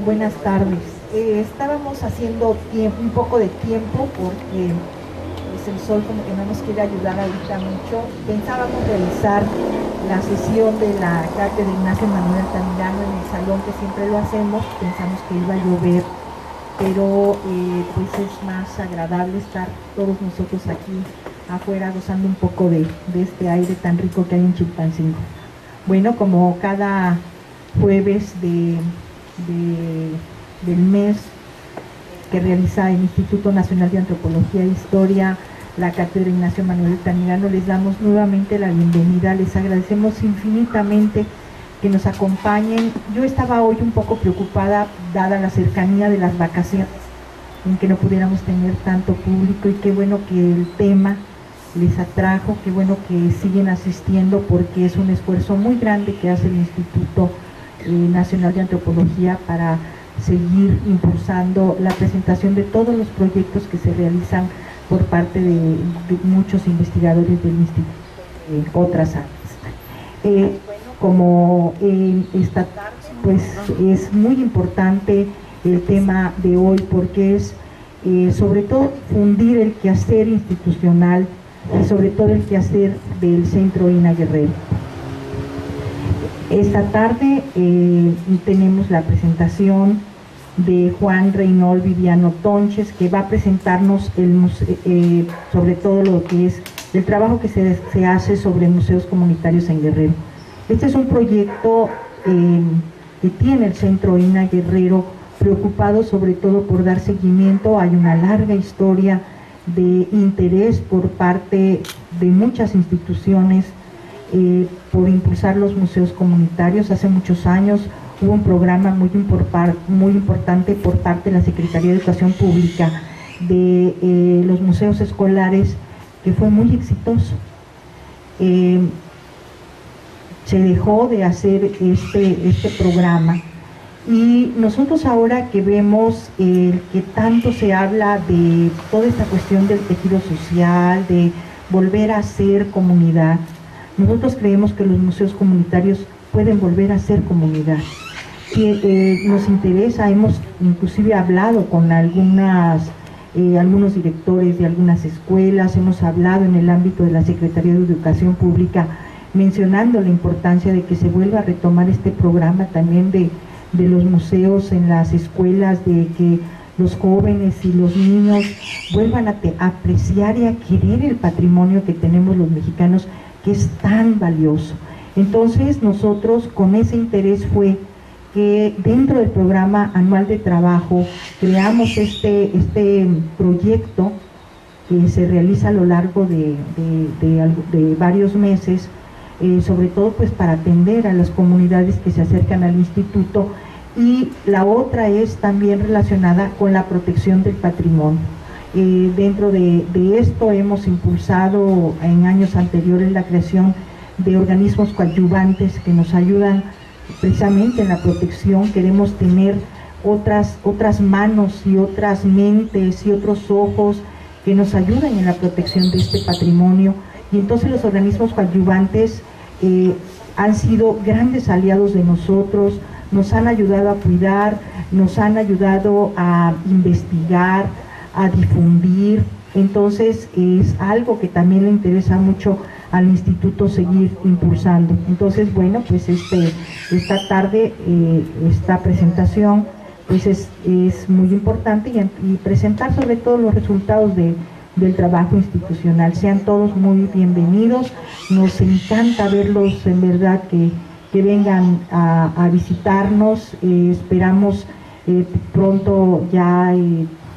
Buenas tardes. Estábamos haciendo un poco de tiempo porque pues, el sol como que no nos quiere ayudar ahorita mucho. Pensábamos realizar la sesión de la cátedra Ignacio Manuel Altamirano en el salón, que siempre lo hacemos. Pensamos que iba a llover, pero pues es más agradable estar todos nosotros aquí afuera gozando un poco de este aire tan rico que hay en Chilpancingo. Bueno, como cada jueves del mes que realiza el Instituto Nacional de Antropología e Historia, la Cátedra Ignacio Manuel Altamirano, les damos nuevamente la bienvenida, les agradecemos infinitamente que nos acompañen. Yo estaba hoy un poco preocupada, dada la cercanía de las vacaciones, en que no pudiéramos tener tanto público, y qué bueno que el tema les atrajo, qué bueno que siguen asistiendo, porque es un esfuerzo muy grande que hace el Instituto Nacional de Antropología para seguir impulsando la presentación de todos los proyectos que se realizan por parte de muchos investigadores del instituto, otras áreas. Como esta tarde, pues es muy importante el tema de hoy, porque es sobre todo fundir el quehacer institucional y sobre todo el quehacer del Centro INA Guerrero. Esta tarde tenemos la presentación de Juan Reynold Viviano Tonches, que va a presentarnos sobre todo lo que es el trabajo que se hace sobre museos comunitarios en Guerrero. Este es un proyecto que tiene el Centro INA Guerrero, preocupado sobre todo por dar seguimiento. Hay una larga historia de interés por parte de muchas instituciones por impulsar los museos comunitarios. Hace muchos años hubo un programa muy importante por parte de la Secretaría de Educación Pública de los museos escolares, que fue muy exitoso. Se dejó de hacer este programa, y nosotros ahora que vemos que tanto se habla de toda esta cuestión del tejido social, de volver a ser comunidad, nosotros creemos que los museos comunitarios pueden volver a ser comunidad. Nos interesa, hemos inclusive hablado con algunos directores de algunas escuelas, hemos hablado en el ámbito de la Secretaría de Educación Pública, mencionando la importancia de que se vuelva a retomar este programa también de los museos en las escuelas, de que los jóvenes y los niños vuelvan a apreciar y a querer el patrimonio que tenemos los mexicanos, que es tan valioso. Entonces nosotros, con ese interés, fue que dentro del programa anual de trabajo creamos este proyecto que se realiza a lo largo de varios meses, sobre todo pues para atender a las comunidades que se acercan al instituto, y la otra es también relacionada con la protección del patrimonio. Dentro de esto hemos impulsado en años anteriores la creación de organismos coadyuvantes que nos ayudan precisamente en la protección. Queremos tener otras manos y otras mentes y otros ojos que nos ayuden en la protección de este patrimonio, y entonces los organismos coadyuvantes han sido grandes aliados de nosotros, nos han ayudado a cuidar, nos han ayudado a investigar, a difundir. Entonces es algo que también le interesa mucho al instituto seguir impulsando. Entonces, bueno, pues esta tarde esta presentación pues es muy importante, y presentar sobre todo los resultados del trabajo institucional. Sean todos muy bienvenidos, nos encanta verlos, en verdad, que vengan a visitarnos. Esperamos pronto ya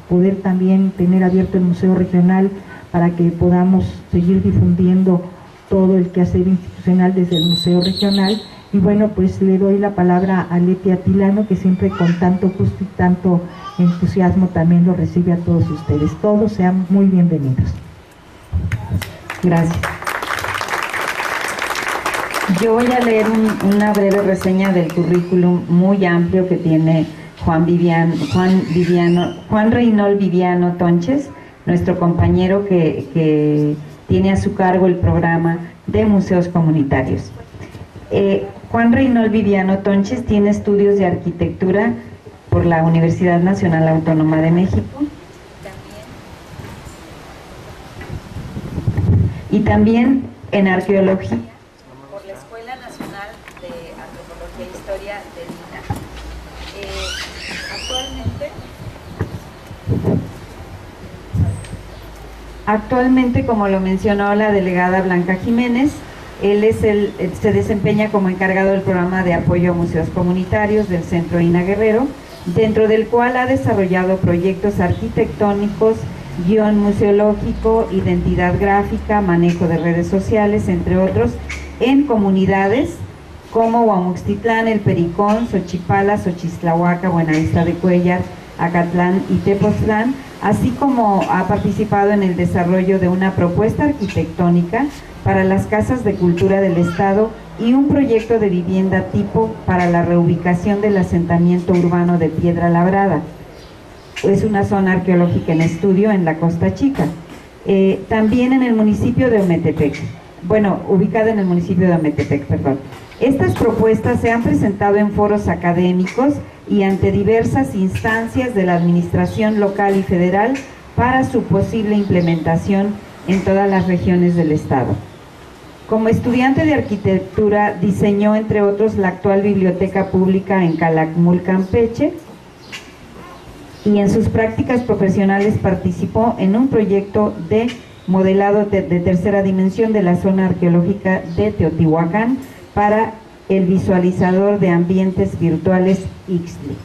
poder también tener abierto el Museo Regional para que podamos seguir difundiendo todo el quehacer institucional desde el Museo Regional. Y bueno, pues le doy la palabra a Leti Atilano, que siempre con tanto gusto y tanto entusiasmo también lo recibe a todos ustedes. Todos sean muy bienvenidos. Gracias. Yo voy a leer una breve reseña del currículum muy amplio que tiene Juan Reynold Viviano Tonches, nuestro compañero que tiene a su cargo el programa de museos comunitarios. Juan Reinhold Viviano Tonches tiene estudios de arquitectura por la Universidad Nacional Autónoma de México y también en arqueología por la Escuela Nacional de Antropología e Historia de Lina. Actualmente, como lo mencionó la delegada Blanca Jiménez, él se desempeña como encargado del programa de apoyo a museos comunitarios del Centro INA Guerrero, dentro del cual ha desarrollado proyectos arquitectónicos, guión museológico, identidad gráfica, manejo de redes sociales, entre otros, en comunidades como Huamuxtitlán, El Pericón, Xochipala, Xochistlahuaca, Buenavista de Cuéllar, Acatlán y Tepoztlán, así como ha participado en el desarrollo de una propuesta arquitectónica para las casas de cultura del Estado y un proyecto de vivienda tipo para la reubicación del asentamiento urbano de Piedra Labrada. Es una zona arqueológica en estudio en la Costa Chica. También en el municipio de Ometepec, ubicada en el municipio de Ometepec, perdón. Estas propuestas se han presentado en foros académicos y ante diversas instancias de la administración local y federal para su posible implementación en todas las regiones del Estado. Como estudiante de arquitectura, diseñó, entre otros, la actual biblioteca pública en Calakmul, Campeche, y en sus prácticas profesionales participó en un proyecto de modelado de tercera dimensión de la zona arqueológica de Teotihuacán para el visualizador de ambientes virtuales Ixtli.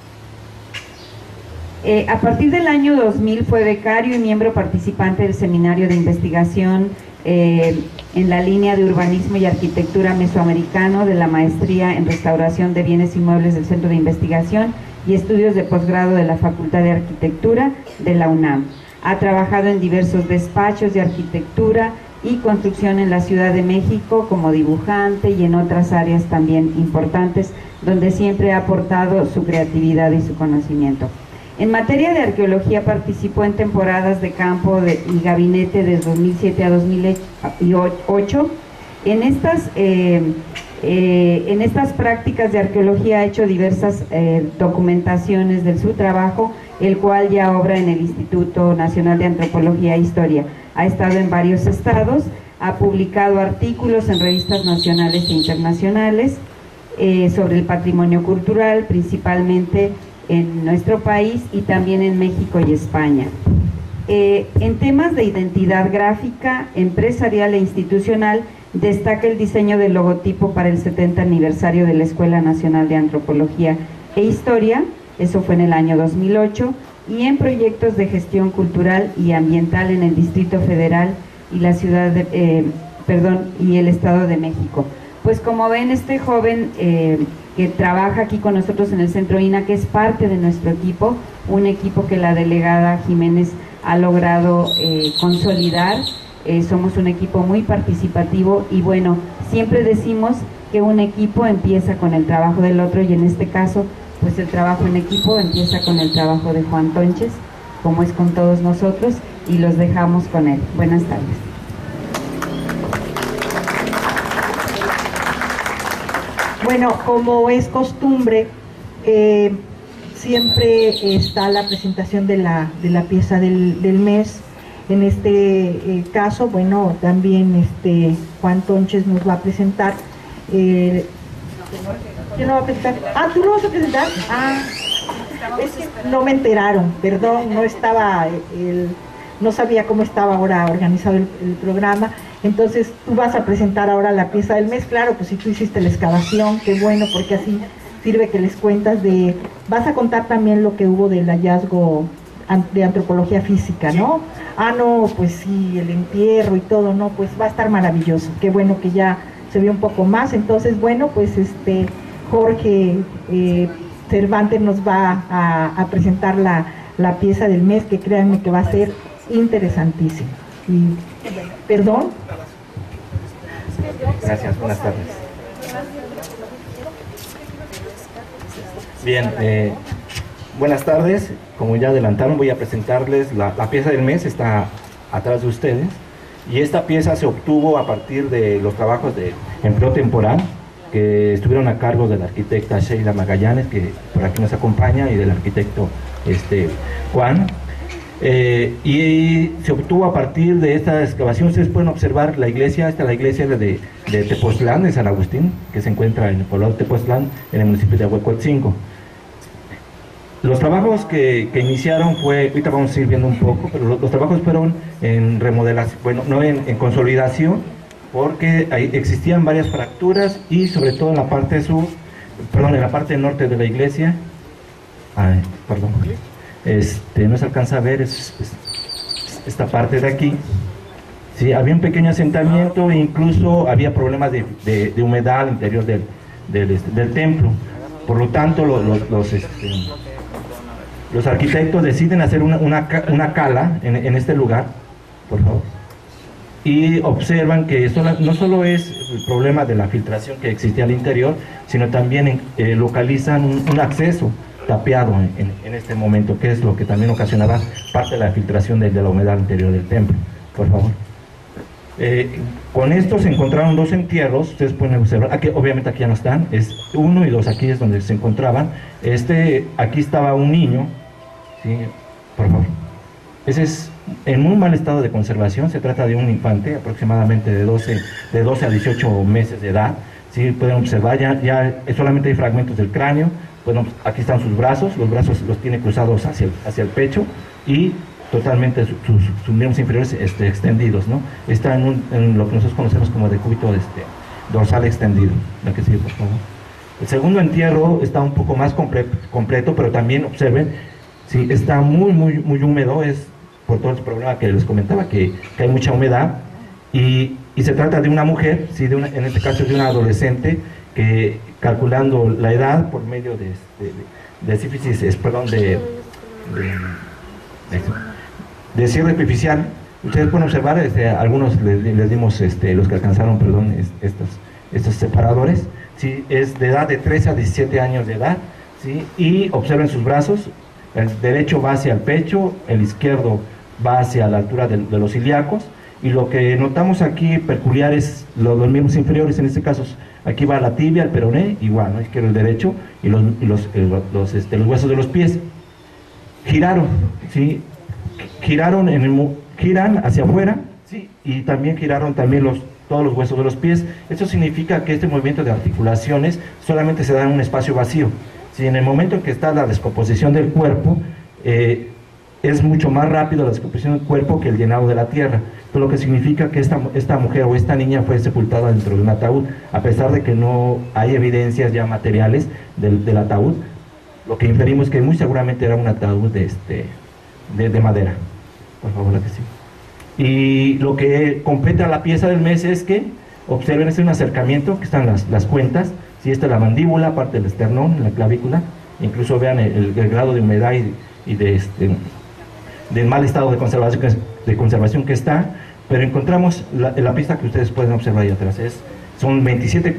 A partir del año 2000 fue becario y miembro participante del seminario de investigación en la línea de urbanismo y arquitectura mesoamericano de la maestría en restauración de bienes inmuebles del Centro de Investigación y Estudios de Posgrado de la Facultad de Arquitectura de la UNAM. Ha trabajado en diversos despachos de arquitectura y construcción en la Ciudad de México como dibujante y en otras áreas también importantes, donde siempre ha aportado su creatividad y su conocimiento. En materia de arqueología participó en temporadas de campo y gabinete de 2007 a 2008. En estas prácticas de arqueología ha hecho diversas documentaciones de su trabajo, el cual ya obra en el Instituto Nacional de Antropología e Historia. Ha estado en varios estados, ha publicado artículos en revistas nacionales e internacionales sobre el patrimonio cultural, principalmente en nuestro país y también en México y España. En temas de identidad gráfica, empresarial e institucional, destaca el diseño del logotipo para el 70 aniversario de la Escuela Nacional de Antropología e Historia, eso fue en el año 2008, y en proyectos de gestión cultural y ambiental en el Distrito Federal y la ciudad de, y el Estado de México. Pues como ven, este joven que trabaja aquí con nosotros en el Centro INA, que es parte de nuestro equipo, un equipo que la delegada Jiménez ha logrado consolidar. Somos un equipo muy participativo y bueno, siempre decimos que un equipo empieza con el trabajo del otro, y en este caso, pues el trabajo en equipo empieza con el trabajo de Juan Tonches, como es con todos nosotros, y los dejamos con él. Buenas tardes. Bueno, como es costumbre, siempre está la presentación de la pieza del mes. En este caso, bueno, también Juan Tonches nos va a presentar. ¿Quién lo va a presentar? Ah, ¿tú lo vas a presentar? Ah, es que no me enteraron, perdón, no estaba, no sabía cómo estaba ahora organizado el programa. Entonces tú vas a presentar ahora la pieza del mes. Claro, pues si tú hiciste la excavación, qué bueno, porque así sirve que les cuentas vas a contar también lo que hubo del hallazgo de antropología física, ¿no? Ah, no, pues sí, el entierro y todo, no, pues va a estar maravilloso. Qué bueno que ya se vio un poco más. Entonces, bueno, pues Jorge Cervantes nos va a presentar la pieza del mes, que créanme que va a ser interesantísima. Y, perdón. Gracias, buenas tardes. Bien, buenas tardes. Como ya adelantaron, voy a presentarles la pieza del mes. Está atrás de ustedes, y esta pieza se obtuvo a partir de los trabajos de empleo temporal que estuvieron a cargo de la arquitecta Sheila Magallanes, que por aquí nos acompaña, y del arquitecto Juan. Y se obtuvo a partir de esta excavación. Ustedes pueden observar la iglesia, esta es la iglesia de Tepoztlán, de San Agustín, que se encuentra en el poblado de Tepoztlán, en el municipio de Ahuehuetzingo. Los trabajos que iniciaron fue, ahorita vamos a ir viendo un poco, pero los trabajos fueron en remodelación, bueno, no en consolidación, porque ahí existían varias fracturas, y sobre todo en la parte sur, perdón, en la parte norte de la iglesia, no se alcanza a ver, esta parte de aquí, sí, había un pequeño asentamiento, e incluso había problemas de humedad al interior del templo. Por lo tanto, los arquitectos deciden hacer una cala en este lugar, por favor, y observan que no solo es el problema de la filtración que existía al interior, sino también localizan un acceso tapiado en este momento, que es lo que también ocasionaba parte de la filtración de la humedad al interior del templo, por favor. Con esto se encontraron 2 entierros, ustedes pueden observar, aquí, obviamente aquí ya no están, es 1 y 2, aquí es donde se encontraban. Aquí estaba un niño, ¿sí? Por favor. Ese es en muy mal estado de conservación, se trata de un infante aproximadamente de 12 a 18 meses de edad, ¿sí? Pueden observar, ya solamente hay fragmentos del cráneo. Bueno, aquí están sus brazos, los brazos los tiene cruzados hacia el pecho, y totalmente sus miembros inferiores extendidos, ¿no? Está en lo que nosotros conocemos como decúbito dorsal extendido. La que sigue, por favor. El segundo entierro está un poco más completo, pero también observen, sí, está muy húmedo, es por todo el problema que les comentaba, que hay mucha humedad, y se trata de una mujer, sí, en este caso de una adolescente, que calculando la edad por medio de sífilis, perdón, de cierre epifisial, ustedes pueden observar, algunos les dimos, los que alcanzaron, perdón, estos separadores, ¿sí? Es de edad de 13 a 17 años de edad, ¿sí? Y observen sus brazos, el derecho va hacia el pecho, el izquierdo va hacia la altura de los ilíacos, y lo que notamos aquí peculiar es los miembros inferiores, en este caso aquí va la tibia, el peroné, igual, ¿no? Izquierdo, el derecho, y los huesos de los pies. Giraron, ¿sí? Giran hacia afuera, ¿sí? Y también giraron todos los huesos de los pies. Eso significa que este movimiento de articulaciones solamente se da en un espacio vacío. ¿Sí? En el momento en que está la descomposición del cuerpo, es mucho más rápido la descomposición del cuerpo que el llenado de la tierra, lo que significa que esta mujer o esta niña fue sepultada dentro de un ataúd, a pesar de que no hay evidencias ya materiales del ataúd. Lo que inferimos que muy seguramente era un ataúd de madera. Por favor, la que sí. Y lo que completa la pieza del mes es que, observen, es un acercamiento, que están las cuentas, ¿sí? Esta es la mandíbula, parte del esternón, la clavícula, incluso vean el grado de humedad y del mal estado de conservación que está, pero encontramos la pista que ustedes pueden observar ahí atrás, son 27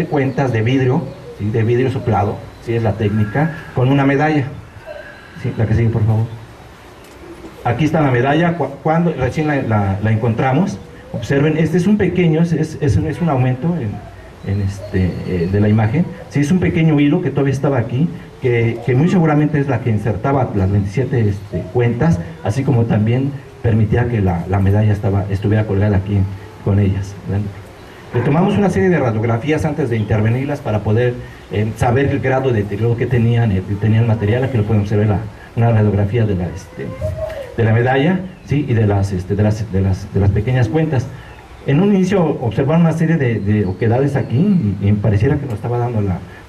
cuentas de vidrio, ¿sí? De vidrio soplado, ¿sí? Es la técnica, con una medalla, ¿sí? La que sigue, por favor. Aquí está la medalla, cuando recién la encontramos, observen, este es un pequeño, es un aumento de la imagen, ¿sí? Es un pequeño hilo que todavía estaba aquí, que muy seguramente es la que insertaba las 27 cuentas, así como también permitía que la medalla estuviera colgada aquí con ellas. Le tomamos una serie de radiografías antes de intervenirlas para poder saber el grado de deterioro que tenían el material. Aquí lo pueden observar, una radiografía de la medalla, ¿sí? Y de las pequeñas cuentas. En un inicio observaron una serie de oquedades aquí, y pareciera que nos estaba dando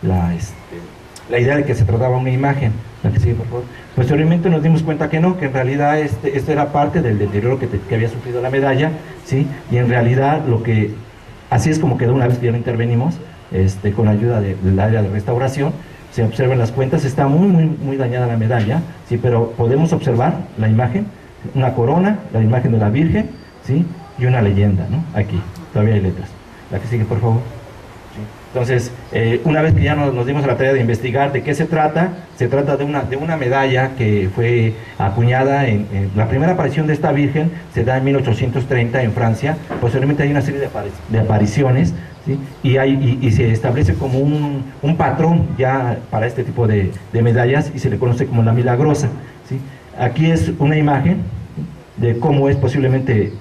la idea de que se trataba de una imagen. La que sigue, por favor. Posteriormente nos dimos cuenta que no, que en realidad esto era parte del deterioro que había sufrido la medalla, ¿sí? Y en realidad así es como quedó una vez que ya lo intervenimos, con ayuda del área de restauración. Se observan las cuentas, está muy dañada la medalla, ¿sí? Pero podemos observar la imagen, una corona, la imagen de la Virgen, ¿sí? Y una leyenda, ¿no? Aquí, todavía hay letras. La que sigue, por favor. Entonces, una vez que ya nos dimos a la tarea de investigar de qué se trata de una medalla que fue acuñada la primera aparición de esta Virgen se da en 1830 en Francia. Posteriormente hay una serie de apariciones, ¿sí? Y se establece como un patrón ya para este tipo de medallas y se le conoce como la milagrosa, ¿sí? Aquí es una imagen de cómo es posiblemente,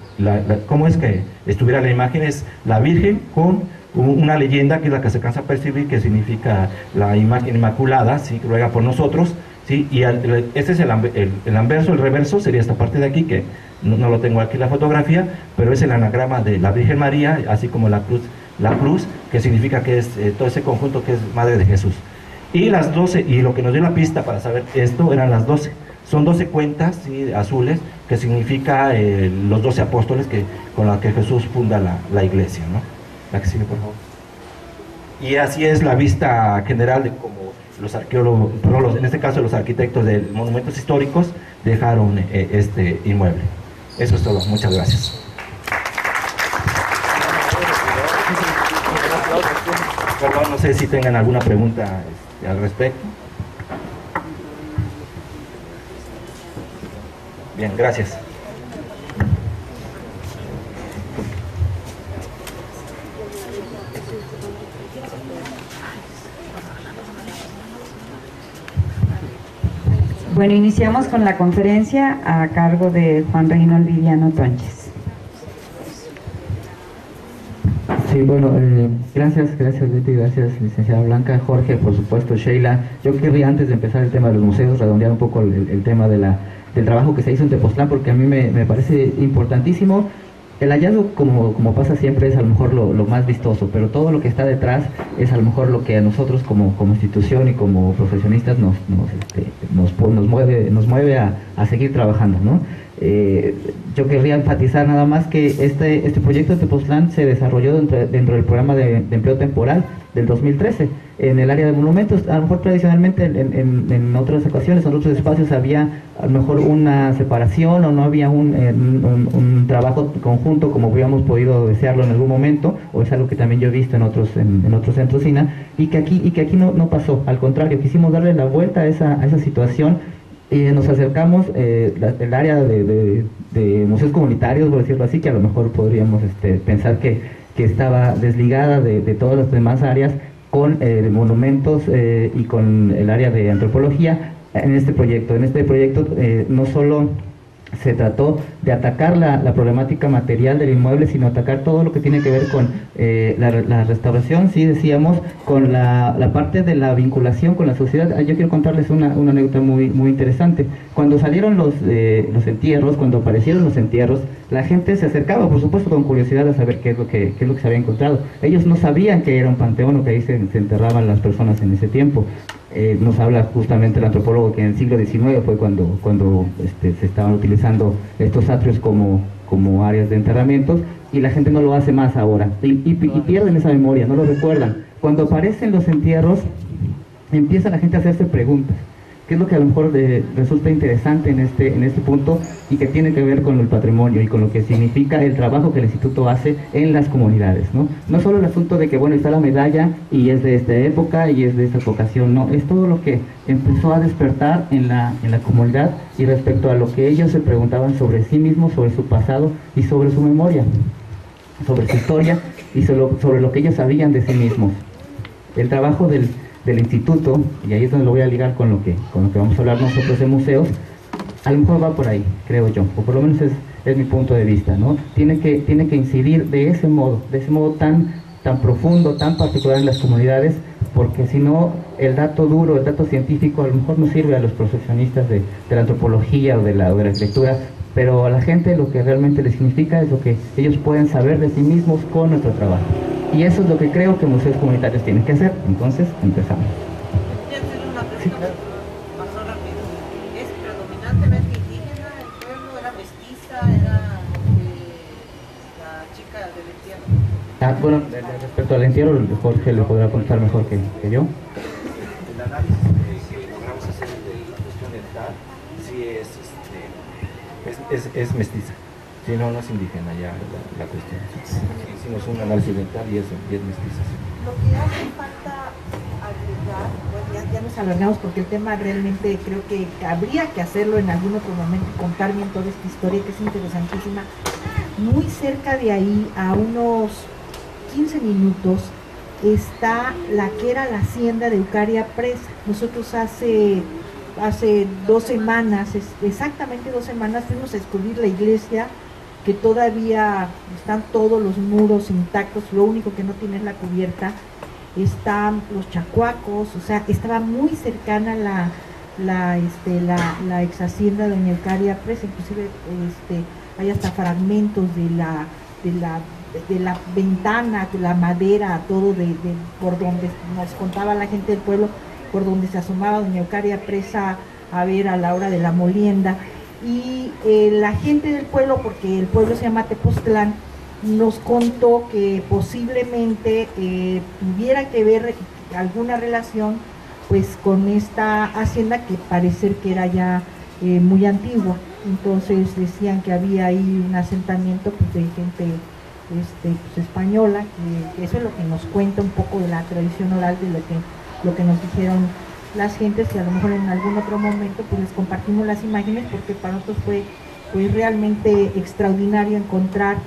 cómo es que estuviera la imagen, es la Virgen con una leyenda que es la que se alcanza a percibir, que significa la imagen inmaculada, ¿sí? Que ruega por nosotros, ¿sí? Y este es el anverso, el reverso sería esta parte de aquí, que no lo tengo aquí la fotografía, pero es el anagrama de la Virgen María, así como la cruz, que significa que es todo ese conjunto que es Madre de Jesús. Y las 12, y lo que nos dio la pista para saber esto, eran las 12. Son 12 cuentas, ¿sí? Azules, que significa los 12 apóstoles con los que Jesús funda la iglesia, ¿no? La que sigue, por favor. Y así es la vista general de cómo los arqueólogos, perdón, en este caso los arquitectos de monumentos históricos dejaron este inmueble. Eso es todo, muchas gracias. Perdón, no sé si tengan alguna pregunta al respecto. Bien, gracias. Bueno, iniciamos con la conferencia a cargo de Juan Reynold Viviano Tonches. Sí, bueno, gracias Betty, gracias licenciada Blanca, Jorge, por supuesto, Sheila. Yo querría, antes de empezar el tema de los museos, redondear un poco el tema del trabajo que se hizo en Tepoztlán, porque a mí me parece importantísimo. El hallazgo, como pasa siempre, es a lo mejor lo más vistoso, pero todo lo que está detrás es a lo mejor lo que a nosotros como institución y como profesionistas nos mueve a seguir trabajando, ¿no? Yo querría enfatizar nada más que este proyecto de Tepoztlán se desarrolló dentro del programa de empleo temporal del 2013 en el área de monumentos. A lo mejor tradicionalmente en otras ocasiones, en otros espacios había a lo mejor una separación o no había un trabajo conjunto como hubiéramos podido desearlo en algún momento, o es algo que también yo he visto en otros centros SINA, y que aquí no pasó. Al contrario, quisimos darle la vuelta a esa situación. Nos acercamos el área de museos comunitarios, por decirlo así, que a lo mejor podríamos pensar que estaba desligada de todas las demás áreas, con monumentos y con el área de antropología en este proyecto. En este proyecto no solo se trató de atacar la problemática material del inmueble, sino atacar todo lo que tiene que ver con la restauración, sí, decíamos, con la parte de la vinculación con la sociedad. Yo quiero contarles una anécdota muy interesante. Cuando salieron los entierros, cuando aparecieron los entierros, la gente se acercaba, por supuesto, con curiosidad a saber qué es lo que se había encontrado. Ellos no sabían que era un panteón o que ahí se enterraban las personas en ese tiempo. Nos habla justamente el antropólogo que en el siglo XIX fue cuando se estaban utilizando estos atrios como áreas de enterramientos, y la gente no lo hace más ahora, y pierden esa memoria, no lo recuerdan. Cuando aparecen los entierros, empieza la gente a hacerse preguntas. ¿Qué es lo que a lo mejor resulta interesante en este punto, y que tiene que ver con el patrimonio y con lo que significa el trabajo que el instituto hace en las comunidades, ¿no? No solo el asunto de que, bueno, está la medalla y es de esta época y es de esta vocación, no, es todo lo que empezó a despertar en la comunidad, y respecto a lo que ellos se preguntaban sobre sí mismos, sobre su pasado y sobre su memoria, sobre su historia y sobre lo que ellos sabían de sí mismos. El trabajo del instituto, y ahí es donde lo voy a ligar con lo que vamos a hablar nosotros de museos, a lo mejor va por ahí, creo yo, o por lo menos es mi punto de vista, ¿no? Tiene que incidir de ese modo tan profundo, tan particular en las comunidades, porque si no, el dato duro, el dato científico a lo mejor no sirve a los profesionistas de la antropología o de la arquitectura, pero a la gente lo que realmente les significa es lo que ellos pueden saber de sí mismos con nuestro trabajo. Y eso es lo que creo que museos comunitarios tienen que hacer. Entonces, empezamos. Quiero hacerle una pregunta, sí, claro. Pasó rápido. ¿Es predominantemente indígena el pueblo? ¿Era mestiza? ¿Era la chica del entierro? Bueno, respecto al entierro, Jorge le podrá contar mejor que yo. El análisis que logramos hacer de la cuestión dental, sí es mestiza. Sí, no es indígena ya la cuestión. Sí, hicimos un análisis dental y es mestiza. Sí. Lo que hace falta agregar, bueno, ya nos alargamos porque el tema realmente creo que habría que hacerlo en algún otro momento, contar bien toda esta historia que es interesantísima. Muy cerca de ahí, a unos 15 minutos está la que era la hacienda de Eucaria Presa. Nosotros hace 2 semanas, exactamente 2 semanas, fuimos a descubrir la iglesia, que todavía están todos los muros intactos, lo único que no tiene es la cubierta. Están los chacuacos, o sea, estaba muy cercana la ex hacienda de doña Eucaria Presa, inclusive hay hasta fragmentos de la ventana, de la madera, todo por donde nos contaba la gente del pueblo, por donde se asomaba doña Eucaria Presa a ver a la hora de la molienda. Y la gente del pueblo, porque el pueblo se llama Tepoztlán, nos contó que posiblemente tuviera que ver alguna relación pues con esta hacienda, que parecer que era ya muy antigua. Entonces decían que había ahí un asentamiento pues, de gente pues, española, que eso es lo que nos cuenta un poco de la tradición oral, de lo que nos dijeron las gentes, que a lo mejor en algún otro momento pues les compartimos las imágenes, porque para nosotros fue realmente extraordinario encontrar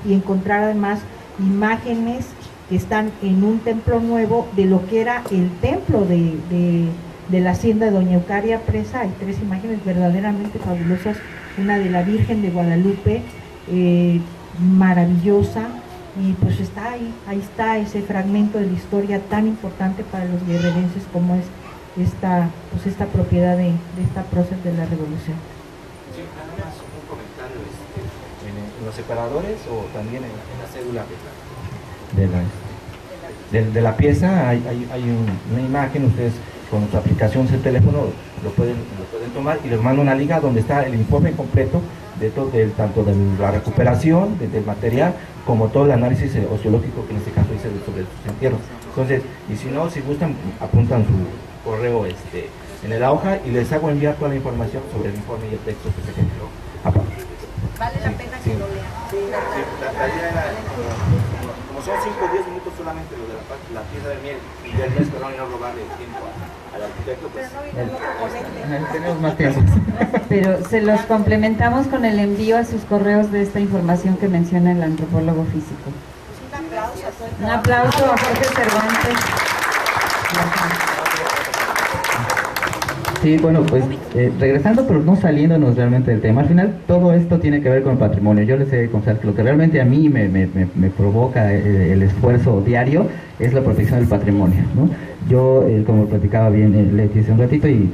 además imágenes que están en un templo nuevo de lo que era el templo de la hacienda de doña Eucaria Presa. Hay 3 imágenes verdaderamente fabulosas, una de la Virgen de Guadalupe, maravillosa, y pues está ahí está ese fragmento de la historia tan importante para los guerrerenses como es esta propiedad de esta prócer de la revolución. Sí, nada más un comentario, en los separadores o también en la cédula de la pieza hay una imagen. Ustedes con su aplicación de teléfono lo pueden tomar, y les mando una liga donde está el informe completo tanto de la recuperación del material como todo el análisis oceológico que en este caso hice sobre sus entierros. Entonces, y si no, si gustan, apuntan su correo en la hoja y les hago enviar toda la información sobre el informe y el texto que se generó. Vale la pena que lo lean. La idea era, como son 5 o 10 minutos solamente lo de la pieza de miel y del mes, perdón, y no robarle el tiempo al arquitecto, pues tenemos más tiempo. Pero se los complementamos con el envío a sus correos de esta información que menciona el antropólogo físico. Un aplauso a todo el Un aplauso a Jorge Cervantes. Sí, bueno, pues regresando, pero no saliéndonos realmente del tema. Al final todo esto tiene que ver con el patrimonio. Yo les he de confesar que lo que realmente a mí me provoca el esfuerzo diario es la protección del patrimonio, ¿no? Yo, como platicaba bien Leti hace un ratito, y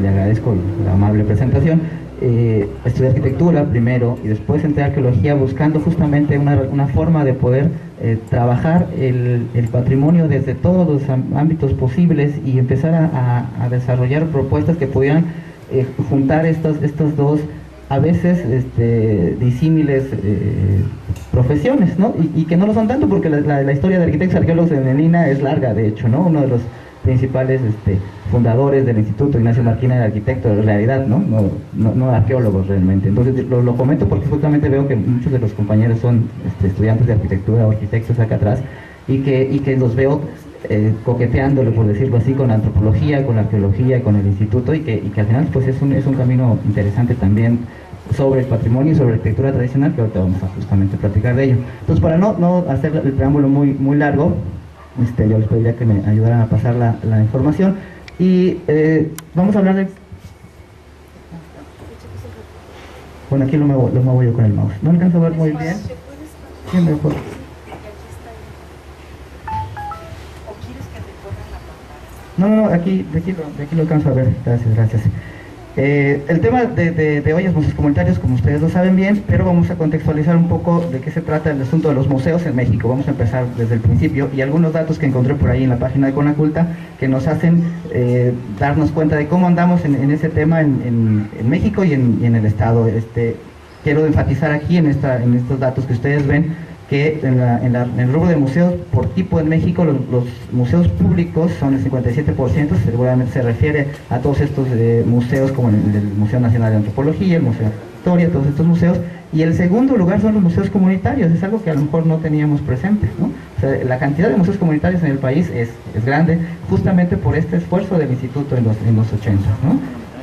le agradezco la amable presentación, estudié arquitectura primero y después entré a arqueología buscando justamente una forma de poder trabajar el patrimonio desde todos los ámbitos posibles y empezar a desarrollar propuestas que pudieran juntar estos dos, a veces disímiles profesiones, ¿no? Y que no lo son tanto, porque la historia de arquitectos arqueólogos en el INAH es larga, de hecho, ¿no? Uno de los principales fundadores del Instituto, Ignacio Marquina, era arquitecto en realidad, no arqueólogos realmente. Entonces lo comento porque justamente veo que muchos de los compañeros son estudiantes de arquitectura o arquitectos acá atrás, y que los veo coqueteándole, por decirlo así, con la antropología, con la arqueología, con el instituto, y que al final pues es un camino interesante también sobre el patrimonio y sobre la arquitectura tradicional, que ahorita vamos a justamente platicar de ello. Entonces, para no hacer el preámbulo muy largo, yo les pediría que me ayudaran a pasar la información, y vamos a hablar de... Bueno, aquí lo muevo yo con el mouse. No alcanzo a ver muy bien. Sí, mejor. No, aquí lo alcanzo a ver. Gracias. El tema de hoy es museos comunitarios, como ustedes lo saben bien, pero vamos a contextualizar un poco de qué se trata el asunto de los museos en México. Vamos a empezar desde el principio, y algunos datos que encontré por ahí en la página de Conaculta que nos hacen darnos cuenta de cómo andamos en ese tema en México y en el Estado. Quiero enfatizar aquí en estos datos que ustedes ven que en el rubro de museos por tipo en México, los museos públicos son el 57%, seguramente se refiere a todos estos museos como el Museo Nacional de Antropología, el Museo de Historia, todos estos museos, y el segundo lugar son los museos comunitarios. Es algo que a lo mejor no teníamos presente, ¿no? O sea, la cantidad de museos comunitarios en el país es grande, justamente por este esfuerzo del instituto en los 80, ¿no?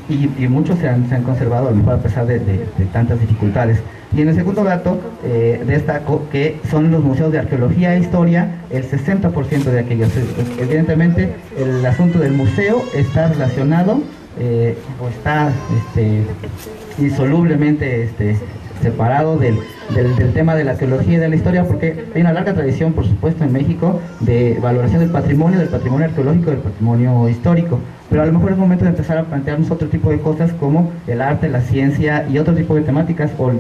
y muchos se han conservado, a lo mejor a pesar de tantas dificultades. Y en el segundo dato destaco que son los museos de arqueología e historia, el 60% de aquellos. Evidentemente el asunto del museo está relacionado o está insolublemente separado del tema de la arqueología y de la historia, porque hay una larga tradición, por supuesto, en México de valoración del patrimonio arqueológico, del patrimonio histórico, pero a lo mejor es momento de empezar a plantearnos otro tipo de cosas como el arte, la ciencia y otro tipo de temáticas, o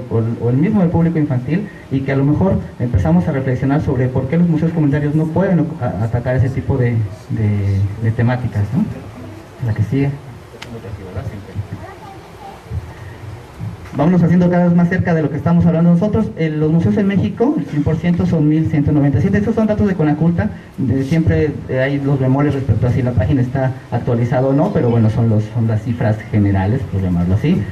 el mismo del público infantil, y que a lo mejor empezamos a reflexionar sobre por qué los museos comunitarios no pueden atacar ese tipo de temáticas, ¿no? La que sigue. Vámonos haciendo cada vez más cerca de lo que estamos hablando nosotros. Los museos en México, el 100% son 1.197. Estos son datos de Conaculta. Siempre hay los bemoles respecto a si la página está actualizada o no, pero bueno, son las cifras generales, por llamarlo así.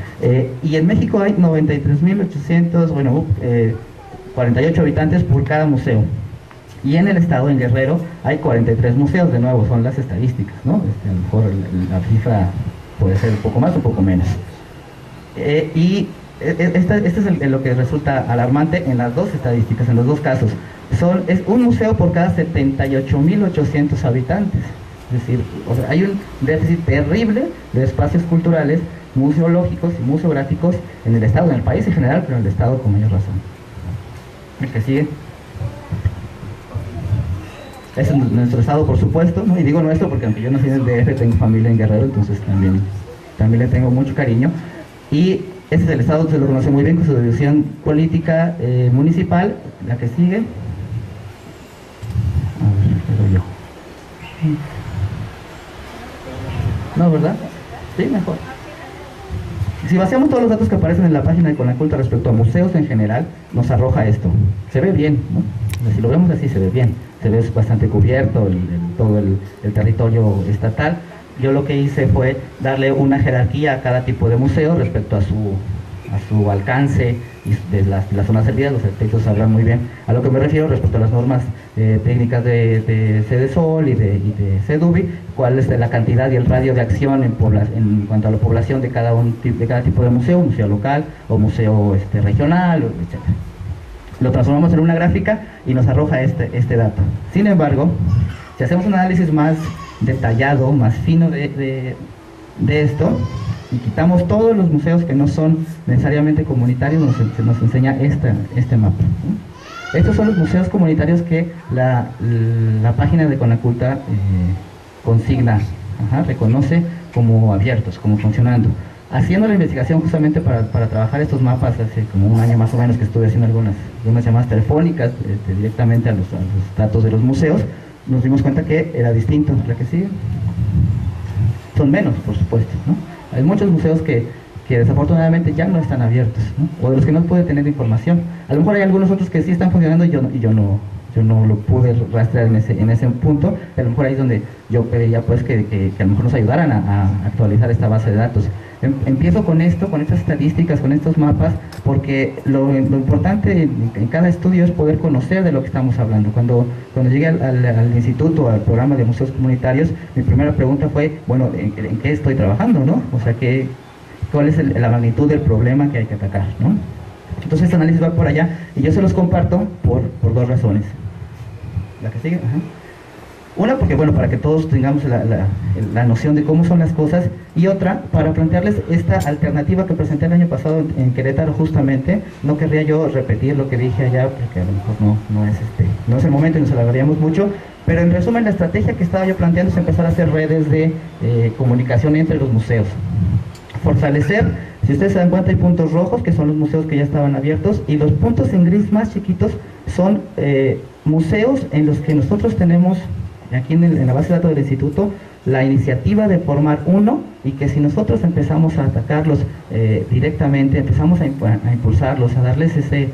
Y en México hay 93.800, 48 habitantes por cada museo. Y en el estado, en Guerrero, hay 43 museos. De nuevo, son las estadísticas, ¿no? A lo mejor la cifra puede ser un poco más o un poco menos. Y este es lo que resulta alarmante en las dos estadísticas, en los dos casos. Es un museo por cada 78.800 habitantes. Es decir, hay un déficit terrible de espacios culturales, museológicos y museográficos en el estado, en el país en general, pero en el estado con mayor razón. El que sigue. Es nuestro estado, por supuesto, ¿no? Y digo nuestro porque aunque yo nací en el DF, tengo familia en Guerrero, entonces también le tengo mucho cariño. Y ese es el estado, se lo conoce muy bien con su división política municipal. La que sigue. A ver, yo. No, ¿verdad? Sí, mejor. Si vaciamos todos los datos que aparecen en la página de Conaculta respecto a museos en general, nos arroja esto. Se ve bien, ¿no? Si lo vemos así, se ve bien. Se ve bastante cubierto todo el territorio estatal. Yo lo que hice fue darle una jerarquía a cada tipo de museo respecto a su alcance y de las zonas servidas. Los arquitectos hablan muy bien a lo que me refiero respecto a las normas técnicas de CEDESOL y de CEDUBI, cuál es la cantidad y el radio de acción en cuanto a la población de cada tipo de museo local o museo regional, etc. Lo transformamos en una gráfica y nos arroja este dato. Sin embargo, si hacemos un análisis más detallado, más fino de esto, y quitamos todos los museos que no son necesariamente comunitarios, nos enseña este mapa. Estos son los museos comunitarios que la página de Conaculta consigna, reconoce como abiertos, como funcionando. Haciendo la investigación justamente para trabajar estos mapas, hace como un año más o menos que estuve haciendo algunas llamadas telefónicas directamente a los datos de los museos, nos dimos cuenta que era distinto. La que sigue. Son menos, por supuesto, ¿no? Hay muchos museos que desafortunadamente ya no están abiertos, ¿no? O de los que no puede tener información. A lo mejor hay algunos otros que sí están funcionando y yo no lo pude rastrear en ese punto. A lo mejor ahí es donde yo pediría pues que a lo mejor nos ayudaran a actualizar esta base de datos. Empiezo con esto, con estas estadísticas, con estos mapas, porque lo importante en cada estudio es poder conocer de lo que estamos hablando. Cuando llegué al instituto, al programa de museos comunitarios, mi primera pregunta fue, bueno, ¿en qué estoy trabajando, no? O sea, ¿cuál es la magnitud del problema que hay que atacar, no? Entonces este análisis va por allá y yo se los comparto por dos razones. ¿La que sigue? Ajá. Una, porque bueno, para que todos tengamos la noción de cómo son las cosas, y otra, para plantearles esta alternativa que presenté el año pasado en Querétaro justamente. No querría yo repetir lo que dije allá, porque a lo mejor no es el momento y nos alargaríamos mucho, pero en resumen la estrategia que estaba yo planteando es empezar a hacer redes de comunicación entre los museos. Fortalecer, si ustedes se dan cuenta hay puntos rojos que son los museos que ya estaban abiertos, y los puntos en gris más chiquitos son museos en los que nosotros tenemos aquí en la base de datos del instituto la iniciativa de formar uno, y que si nosotros empezamos a atacarlos directamente, empezamos a impulsarlos, a darles ese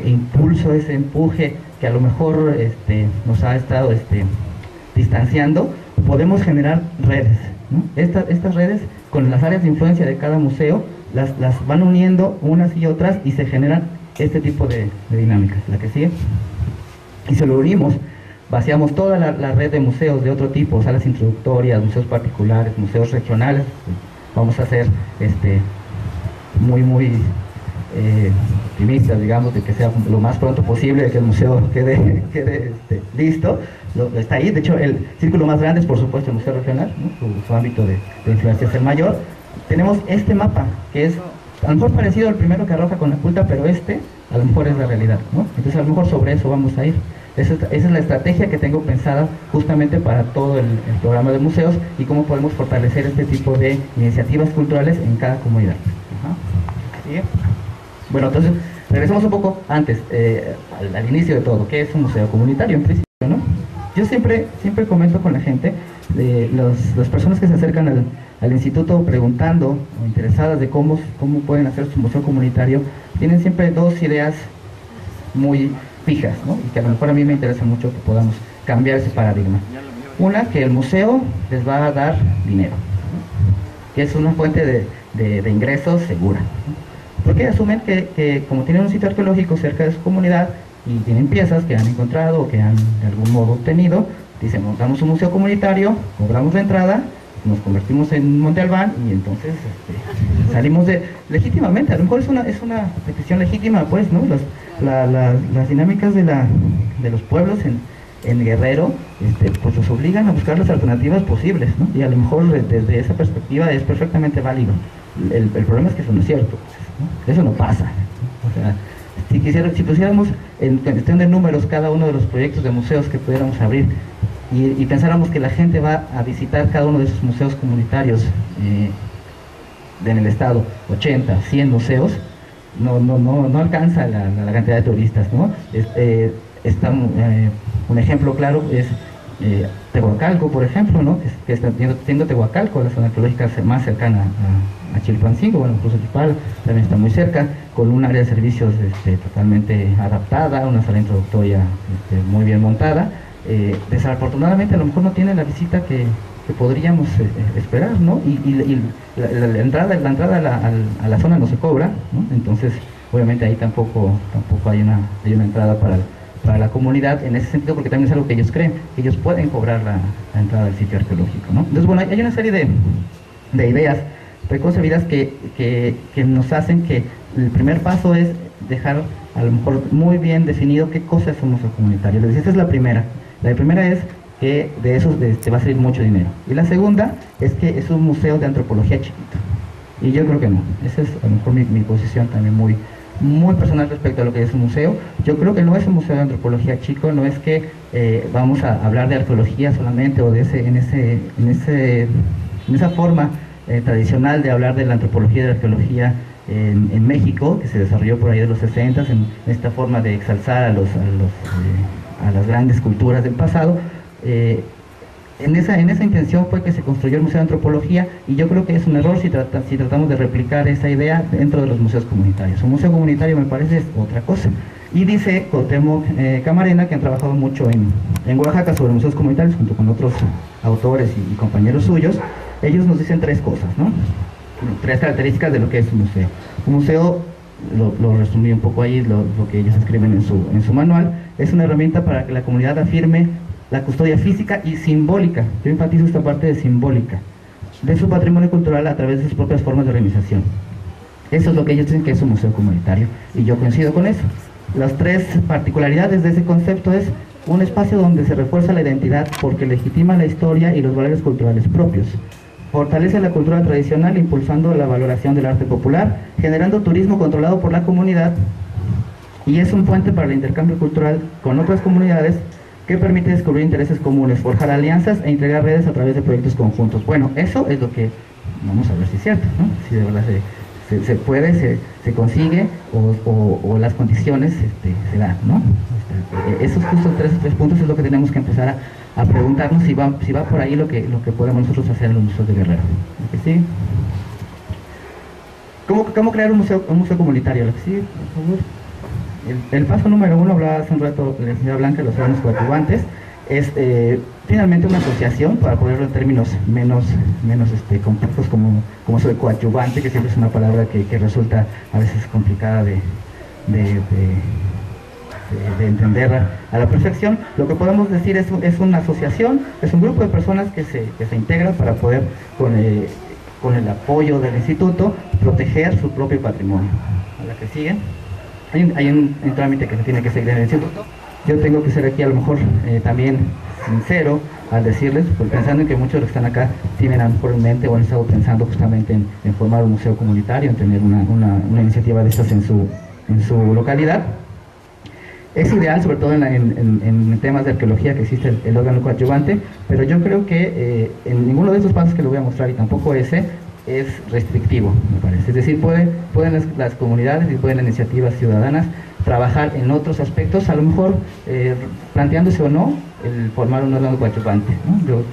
impulso, ese empuje que a lo mejor nos ha estado distanciando, podemos generar redes, ¿no? Estas redes con las áreas de influencia de cada museo las van uniendo unas y otras y se generan este tipo de dinámicas. La que sigue. Y se lo unimos. Vaciamos toda la red de museos de otro tipo, salas introductorias, museos particulares, museos regionales, vamos a ser muy optimistas, digamos, de que sea lo más pronto posible, de que el museo quede listo. Está ahí, de hecho el círculo más grande es por supuesto el Museo Regional, ¿no? Su ámbito de influencia es el mayor. Tenemos este mapa, que es a lo mejor parecido al primero que arroja con la culta, pero a lo mejor es la realidad, ¿no? Entonces a lo mejor sobre eso vamos a ir. Esa es la estrategia que tengo pensada justamente para todo el programa de museos y cómo podemos fortalecer este tipo de iniciativas culturales en cada comunidad. ¿Sí? Bueno, entonces regresemos un poco antes, al inicio de todo. ¿Qué es un museo comunitario en principio, no? Yo siempre comento con la gente, las personas que se acercan al instituto preguntando o interesadas de cómo pueden hacer su museo comunitario, tienen siempre dos ideas muy fijas, ¿no? Y que a lo mejor a mí me interesa mucho que podamos cambiar ese paradigma. Una, que el museo les va a dar dinero, ¿no? Que es una fuente de ingresos segura, ¿no? Porque asumen que como tienen un sitio arqueológico cerca de su comunidad y tienen piezas que han encontrado o que han de algún modo obtenido, dicen, montamos un museo comunitario, cobramos la entrada, nos convertimos en Monte Albán y entonces salimos legítimamente, a lo mejor es una petición legítima, pues, ¿no? Las dinámicas de los pueblos en Guerrero, pues los obligan a buscar las alternativas posibles, ¿no? Y a lo mejor desde esa perspectiva es perfectamente válido. El problema es que eso no es cierto, ¿no? Eso no pasa, ¿no? O sea, si pusiéramos en cuestión de números cada uno de los proyectos de museos que pudiéramos abrir y pensáramos que la gente va a visitar cada uno de esos museos comunitarios en el estado, 80, 100 museos, no alcanza la cantidad de turistas, ¿no? Un ejemplo claro es Tehuacalco, por ejemplo, ¿no? Que está siendo Tehuacalco la zona arqueológica más cercana a Chilpancingo, bueno, incluso Chipala también está muy cerca, con un área de servicios totalmente adaptada, una sala introductoria muy bien montada. Desafortunadamente a lo mejor no tiene la visita que podríamos esperar, ¿no? Y la entrada a la zona no se cobra, ¿no? Entonces obviamente ahí tampoco hay una entrada para la comunidad en ese sentido, porque también es algo que ellos creen, que ellos pueden cobrar la entrada al sitio arqueológico, ¿no? Entonces bueno, hay una serie de ideas preconcebidas que nos hacen que el primer paso es dejar a lo mejor muy bien definido qué cosa es un museo comunitario. Les decía, esta es la primera. La primera es que de eso va a salir mucho dinero. Y la segunda es que es un museo de antropología chiquito. Y yo creo que no. Esa es a lo mejor mi posición también muy personal respecto a lo que es un museo. Yo creo que no es un museo de antropología chico, no es que vamos a hablar de arqueología solamente o en esa forma tradicional de hablar de la antropología y de la arqueología en México, que se desarrolló por ahí de los 60, en esta forma de exalzar a las grandes culturas del pasado. En esa intención fue que se construyó el Museo de Antropología, y yo creo que es un error si tratamos de replicar esa idea dentro de los museos comunitarios. Un museo comunitario me parece es otra cosa. Y dice Cuauhtémoc Camarena, que han trabajado mucho en Oaxaca sobre museos comunitarios junto con otros autores y compañeros suyos. Ellos nos dicen tres cosas, ¿no? Tres características de lo que es un museo. Un museo, lo resumí un poco ahí, lo que ellos escriben en su manual, es una herramienta para que la comunidad afirme la custodia física y simbólica, yo enfatizo esta parte de simbólica, de su patrimonio cultural a través de sus propias formas de organización. Eso es lo que ellos dicen que es un museo comunitario, y yo coincido con eso. Las tres particularidades de ese concepto es un espacio donde se refuerza la identidad porque legitima la historia y los valores culturales propios, fortalece la cultura tradicional impulsando la valoración del arte popular, generando turismo controlado por la comunidad, y es un puente para el intercambio cultural con otras comunidades que permite descubrir intereses comunes, forjar alianzas e integrar redes a través de proyectos conjuntos. Bueno, eso es lo que vamos a ver si es cierto, ¿no? Si de verdad se puede, se consigue, o las condiciones se dan, ¿no? Esos justos tres puntos es lo que tenemos que empezar a preguntarnos si va por ahí lo que podemos nosotros hacer en los museos de Guerrero. ¿Sí? ¿Cómo crear un museo comunitario? ¿Sí? Por favor. El paso número 1, hablaba hace un rato la señora Blanca, los órganos coadyuvantes, es finalmente una asociación, para ponerlo en términos menos complejos, como eso de coadyuvante, que siempre es una palabra que resulta a veces complicada de entender a la perfección. Lo que podemos decir es una asociación, es un grupo de personas que se integra para poder con el apoyo del instituto, proteger su propio patrimonio. A la que sigue. Hay un trámite que se tiene que seguir en el instituto. Yo tengo que ser aquí a lo mejor también sincero al decirles, pues, pensando en que muchos de los que están acá tienen a lo mejor en mente o han estado pensando justamente en formar un museo comunitario, en tener una iniciativa de estas en su localidad. Es ideal, sobre todo en temas de arqueología, que existe el órgano coadyuvante, pero yo creo que en ninguno de esos pasos que le voy a mostrar, y tampoco ese, es restrictivo, me parece. Es decir, pueden las comunidades y pueden las iniciativas ciudadanas trabajar en otros aspectos, a lo mejor planteándose o no el formar un órgano coadyuvante, ¿no? Yo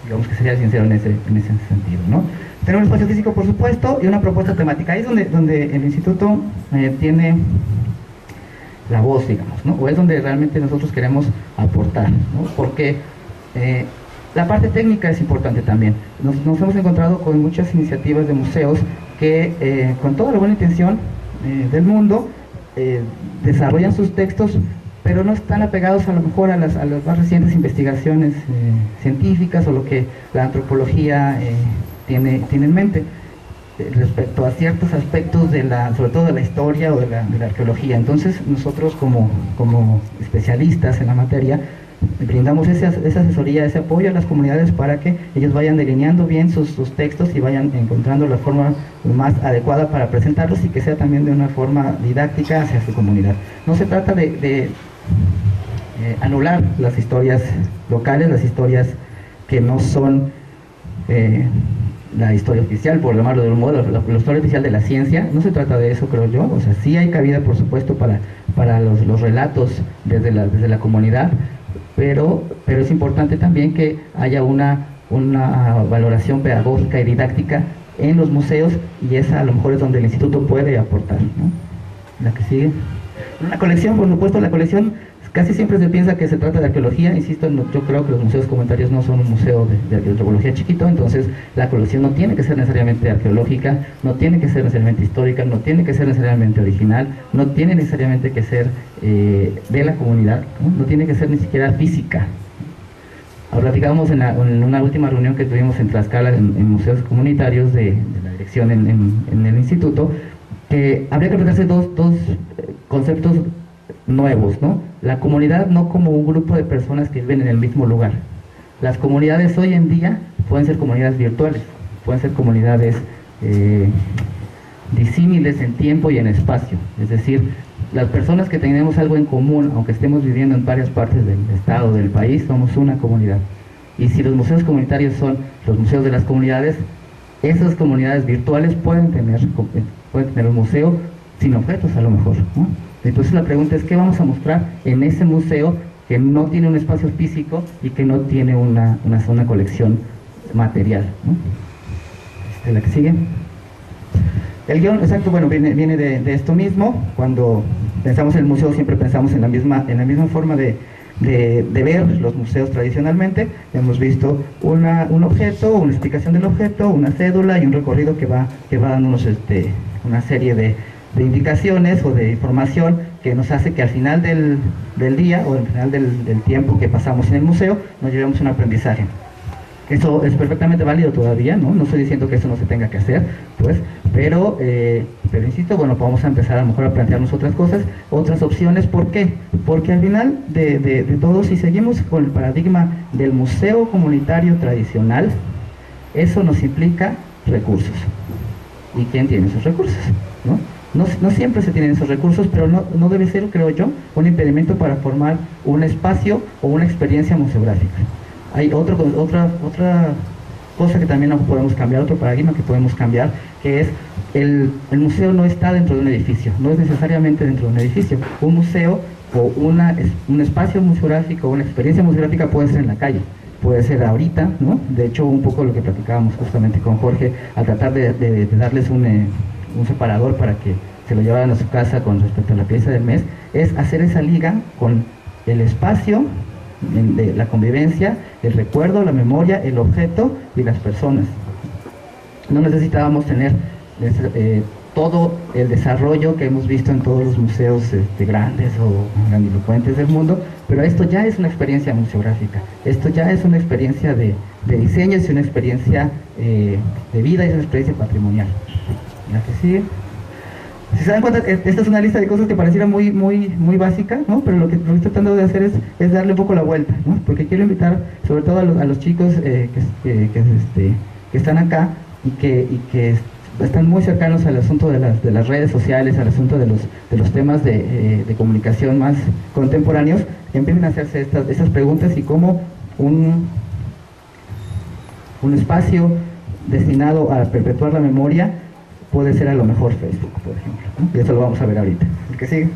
digamos que sería sincero en ese sentido, ¿no? Tener un espacio físico, por supuesto, y una propuesta temática. Ahí es donde el instituto tiene la voz, digamos, ¿no? O es donde realmente nosotros queremos aportar, ¿no? Porque la parte técnica es importante también. Nos hemos encontrado con muchas iniciativas de museos que con toda la buena intención del mundo desarrollan sus textos, pero no están apegados a lo mejor a las más recientes investigaciones científicas o lo que la antropología tiene en mente respecto a ciertos aspectos sobre todo de la historia o de la arqueología. Entonces nosotros como especialistas en la materia brindamos esa asesoría, ese apoyo a las comunidades para que ellos vayan delineando bien sus textos y vayan encontrando la forma más adecuada para presentarlos y que sea también de una forma didáctica hacia su comunidad. No se trata de anular las historias locales, las historias que no son la historia oficial, por llamarlo de un modo, la historia oficial de la ciencia. No se trata de eso, creo yo. O sea, sí hay cabida, por supuesto, para los relatos desde la comunidad, pero es importante también que haya una valoración pedagógica y didáctica en los museos, y esa a lo mejor es donde el instituto puede aportar, ¿no? La que sigue. Una colección, por supuesto, la colección casi siempre se piensa que se trata de arqueología. Insisto, yo creo que los museos comunitarios no son un museo de antropología chiquito, entonces la colección no tiene que ser necesariamente arqueológica, no tiene que ser necesariamente histórica, no tiene que ser necesariamente original, no tiene necesariamente que ser de la comunidad, no tiene que ser ni siquiera física. Ahora, platicábamos en una última reunión que tuvimos en Tlaxcala, en museos comunitarios de la dirección en el instituto, que habría que plantearse dos conceptos nuevos, ¿no? La comunidad no como un grupo de personas que viven en el mismo lugar. Las comunidades hoy en día pueden ser comunidades virtuales, pueden ser comunidades disímiles en tiempo y en espacio. Es decir, las personas que tenemos algo en común, aunque estemos viviendo en varias partes del estado, del país, somos una comunidad. Y si los museos comunitarios son los museos de las comunidades, esas comunidades virtuales pueden tener un museo sin objetos, a lo mejor, ¿no? Entonces la pregunta es, ¿qué vamos a mostrar en ese museo que no tiene un espacio físico y que no tiene una colección material, ¿no? La que sigue. El guión, exacto, bueno, viene de esto mismo. Cuando pensamos en el museo siempre pensamos en la misma forma de ver los museos tradicionalmente. Hemos visto un objeto, una explicación del objeto, una cédula y un recorrido que va dándonos una serie de indicaciones o de información que nos hace que al final del día o al final del tiempo que pasamos en el museo nos llevemos un aprendizaje. Eso es perfectamente válido todavía, ¿no? No estoy diciendo que eso no se tenga que hacer, pues, pero insisto, bueno, vamos a empezar a lo mejor a plantearnos otras cosas, otras opciones. ¿Por qué? Porque al final de todo, si seguimos con el paradigma del museo comunitario tradicional, eso nos implica recursos. ¿Y quién tiene esos recursos? No siempre se tienen esos recursos, pero no debe ser, creo yo, un impedimento para formar un espacio o una experiencia museográfica. Hay otra cosa que también podemos cambiar, otro paradigma que podemos cambiar, que es el museo no está dentro de un edificio, no es necesariamente dentro de un edificio. Un museo o un espacio museográfico, una experiencia museográfica puede ser en la calle, puede ser ahorita, ¿no? De hecho, un poco lo que platicábamos justamente con Jorge, al tratar de darles un separador para que se lo llevaran a su casa con respecto a la pieza del mes, es hacer esa liga con el espacio de la convivencia, el recuerdo, la memoria, el objeto y las personas. No necesitábamos tener todo el desarrollo que hemos visto en todos los museos grandes o grandilocuentes del mundo, pero esto ya es una experiencia museográfica, esto ya es una experiencia de de diseño, es una experiencia de vida, es una experiencia patrimonial. La que sigue. Si se dan cuenta, esta es una lista de cosas que pareciera muy básica, ¿no? Pero lo que estoy tratando de hacer es darle un poco la vuelta, ¿no? Porque quiero invitar sobre todo a los chicos que están acá y que están muy cercanos al asunto de las redes sociales, al asunto de los temas de comunicación más contemporáneos, que empiecen a hacerse estas preguntas y cómo un espacio destinado a perpetuar la memoria puede ser a lo mejor Facebook, por ejemplo, ¿no? Y eso lo vamos a ver ahorita. El que sigue.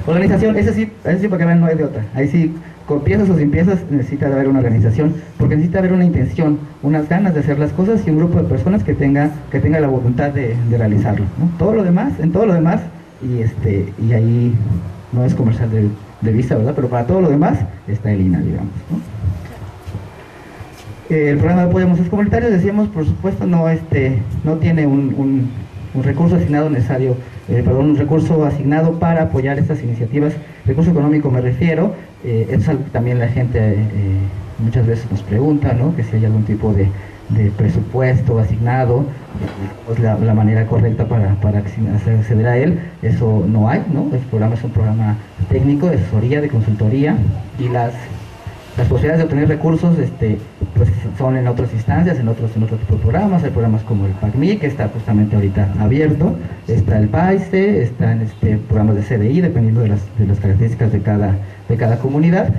Organización, ese sí para que vean no hay de otra. Ahí sí, con piezas o sin piezas necesita haber una organización, porque necesita haber una intención, unas ganas de hacer las cosas y un grupo de personas que tenga la voluntad de realizarlo, ¿no? Todo lo demás, y ahí no es comercial de vista, ¿verdad? Pero para todo lo demás está el INA, digamos, ¿no? El programa de apoyo a museos comunitarios, decíamos, por supuesto, no tiene un recurso asignado necesario, un recurso asignado para apoyar estas iniciativas. Recurso económico me refiero, es algo que también la gente muchas veces nos pregunta, ¿no? Que si hay algún tipo de presupuesto asignado, pues la manera correcta para acceder a él, eso no hay, ¿no? El programa es un programa técnico, de asesoría, de consultoría, y las posibilidades de obtener recursos pues son en otras instancias, en otros tipos de programas. Hay programas como el PACMI, que está justamente ahorita abierto, está el PAISE, están programas de CDI, dependiendo de las características de cada comunidad.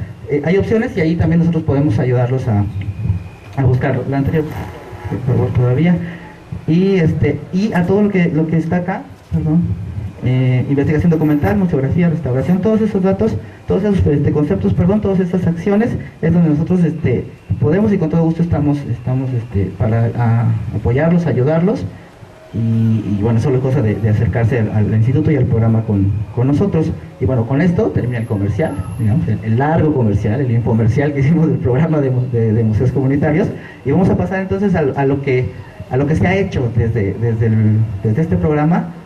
Hay opciones y ahí también nosotros podemos ayudarlos a buscarlo. La anterior, por favor, todavía. Y a todo lo que está acá, perdón. Investigación documental, museografía, restauración, todos esos datos, todos esos conceptos, todas estas acciones es donde nosotros podemos y con todo gusto estamos para apoyarlos, ayudarlos, y bueno, solo es cosa de acercarse al instituto y al programa con nosotros. Y bueno, con esto termina el comercial, digamos, el largo comercial, el infomercial que hicimos del programa de museos comunitarios, y vamos a pasar entonces a lo que se ha hecho desde este programa.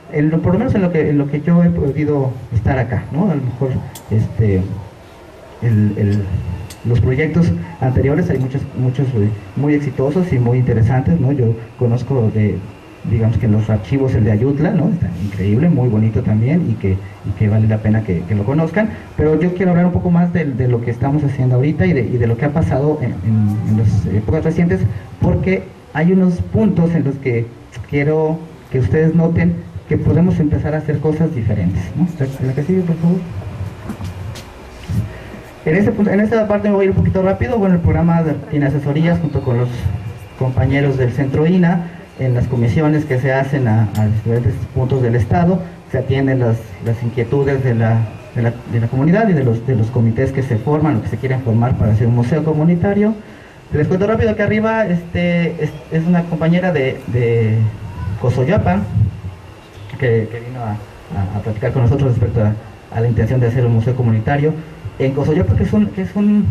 Por lo menos en lo que yo he podido estar acá, ¿no? A lo mejor los proyectos anteriores hay muchos muy exitosos y muy interesantes, ¿no? Yo conozco digamos que en los archivos el de Ayutla, ¿no? Está increíble, muy bonito también, y que vale la pena que lo conozcan. Pero yo quiero hablar un poco más de lo que estamos haciendo ahorita y de lo que ha pasado en las épocas recientes, porque hay unos puntos en los que quiero que ustedes noten que podemos empezar a hacer cosas diferentes, ¿no? La que sigue, por favor. En esta parte me voy a ir un poquito rápido. Bueno, el programa tiene asesorías junto con los compañeros del Centro INA en las comisiones que se hacen a diferentes puntos del estado. Se atienden las inquietudes de la comunidad y de los comités que se forman o que se quieren formar para hacer un museo comunitario. Les cuento rápido que arriba es una compañera de Cosoyapa, que vino a platicar con nosotros respecto a la intención de hacer un museo comunitario en Cosoyapa, que es un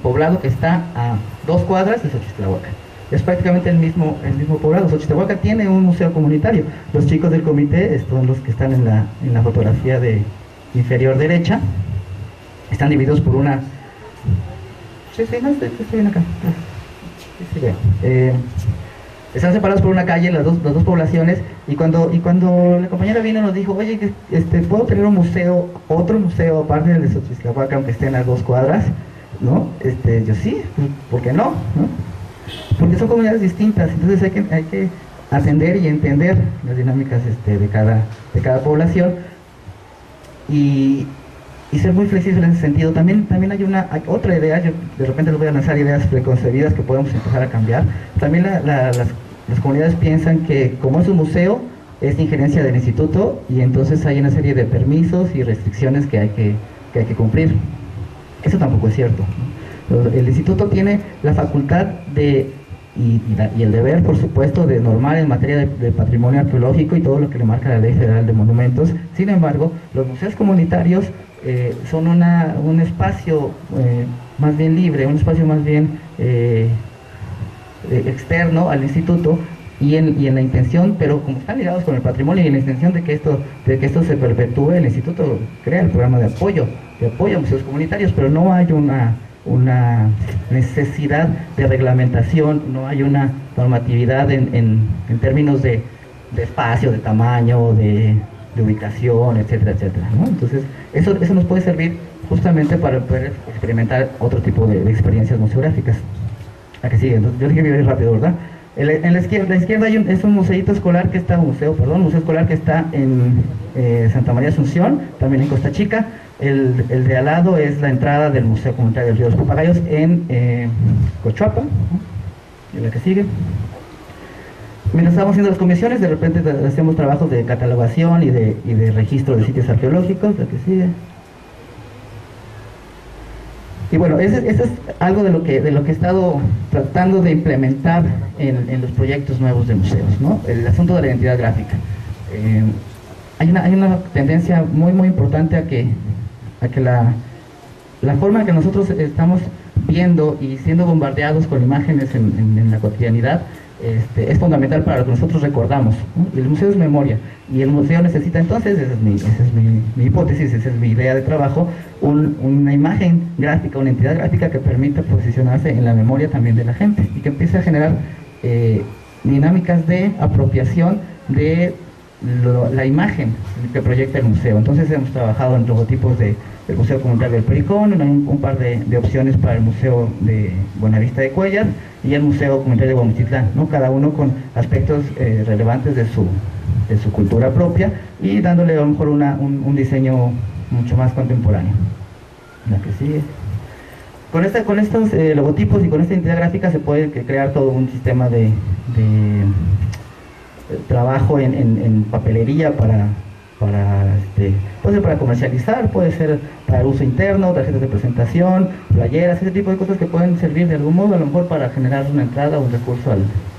poblado que está a 2 cuadras de Xochitlahuaca. Es prácticamente el mismo poblado. Xochitlahuaca tiene un museo comunitario. Los chicos del comité son los que están en la fotografía de inferior derecha. Están divididos por una... Sí, no, estoy bien acá. Sí, están separados por una calle las dos poblaciones, y cuando la compañera vino nos dijo, oye, ¿puedo tener otro museo aparte del de Xochitlahuaca, aunque estén a 2 cuadras? ¿No? Yo sí, ¿por qué no? Porque son comunidades distintas, entonces hay que atender y entender las dinámicas de cada población y ser muy flexibles en ese sentido. También hay otra idea. Yo de repente les voy a lanzar ideas preconcebidas que podemos empezar a cambiar. También las comunidades piensan que como es un museo, es injerencia del instituto, y entonces hay una serie de permisos y restricciones que hay que cumplir. Eso tampoco es cierto, ¿no? El instituto tiene la facultad y el deber, por supuesto, de normar en materia de patrimonio arqueológico y todo lo que le marca la Ley Federal de Monumentos. Sin embargo, los museos comunitarios son un espacio más bien libre, un espacio más bien externo al instituto, y en la intención, pero como están ligados con el patrimonio y en la intención de que esto se perpetúe, el instituto crea el programa de apoyo a museos comunitarios, pero no hay una necesidad de reglamentación, no hay una normatividad en términos de espacio, de tamaño, de ubicación, etcétera, etcétera, ¿no? Entonces, eso nos puede servir justamente para poder experimentar otro tipo de experiencias museográficas. ¿A que sigue? Entonces, yo dije que iba a ir rápido, ¿verdad? En la izquierda hay es un museito escolar que está, museo escolar que está en Santa María Asunción, también en Costa Chica. El de al lado es la entrada del Museo Comunitario del Río de los Papagayos en Cochuapa, ¿no? Y la que sigue. Mientras estábamos haciendo las comisiones, de repente hacemos trabajos de catalogación y de registro de sitios arqueológicos, la que sigue. Y bueno, eso es algo de lo que he estado tratando de implementar en los proyectos nuevos de museos, ¿no? El asunto de la identidad gráfica. Hay una tendencia muy importante a que la forma en que nosotros estamos viendo y siendo bombardeados con imágenes en la cotidianidad es fundamental para lo que nosotros recordamos, ¿no? Y el museo es memoria, y el museo necesita entonces, esa es mi hipótesis, esa es mi idea de trabajo, una imagen gráfica, una entidad gráfica que permita posicionarse en la memoria también de la gente y que empiece a generar dinámicas de apropiación de la imagen que proyecta el museo. Entonces hemos trabajado en logotipos del Museo Comunitario del Pericón, un par de opciones para el Museo de Buenavista de Cuéllar y el Museo Comunitario de Guamuchitlán, ¿no? Cada uno con aspectos relevantes de su cultura propia y dándole a lo mejor un diseño mucho más contemporáneo. La que sigue. Con estos logotipos y con esta identidad gráfica se puede crear todo un sistema de trabajo en papelería puede ser para comercializar, puede ser para uso interno, tarjetas de presentación, playeras, ese tipo de cosas que pueden servir de algún modo, a lo mejor para generar una entrada o un recurso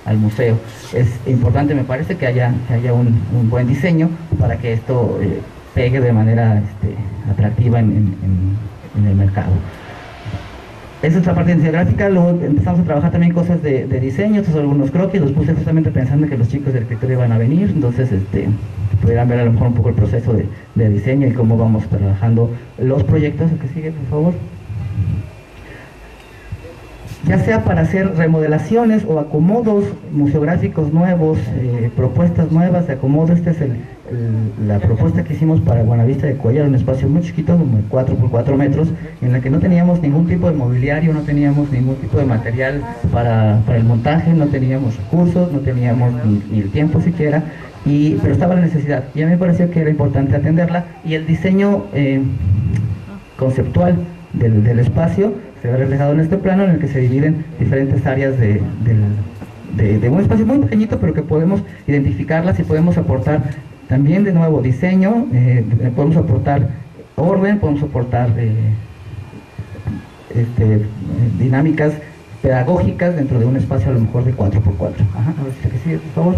al museo. Es importante, me parece, que haya un buen diseño para que esto pegue de manera atractiva en el mercado. Esa es la parte de identidad gráfica. Luego empezamos a trabajar también cosas de diseño. Estos son algunos croquis, los puse justamente pensando que los chicos del escritorio iban a venir, entonces pudieran ver a lo mejor un poco el proceso de diseño y cómo vamos trabajando los proyectos. El que sigue, por favor. Ya sea para hacer remodelaciones o acomodos museográficos nuevos, propuestas nuevas de acomodo. Esta es la propuesta que hicimos para Buenavista de Cuéllar, un espacio muy chiquito, como 4 por 4 metros, en la que no teníamos ningún tipo de mobiliario, no teníamos ningún tipo de material para el montaje, no teníamos recursos, no teníamos ni el tiempo siquiera, pero estaba la necesidad, y a mí me pareció que era importante atenderla, y el diseño conceptual del espacio se ve reflejado en este plano, en el que se dividen diferentes áreas de un espacio muy pequeñito, pero que podemos identificarlas y podemos aportar también, de nuevo, diseño, podemos aportar orden, podemos aportar dinámicas pedagógicas dentro de un espacio a lo mejor de 4x4. Ajá, a ver si que sigue, por favor.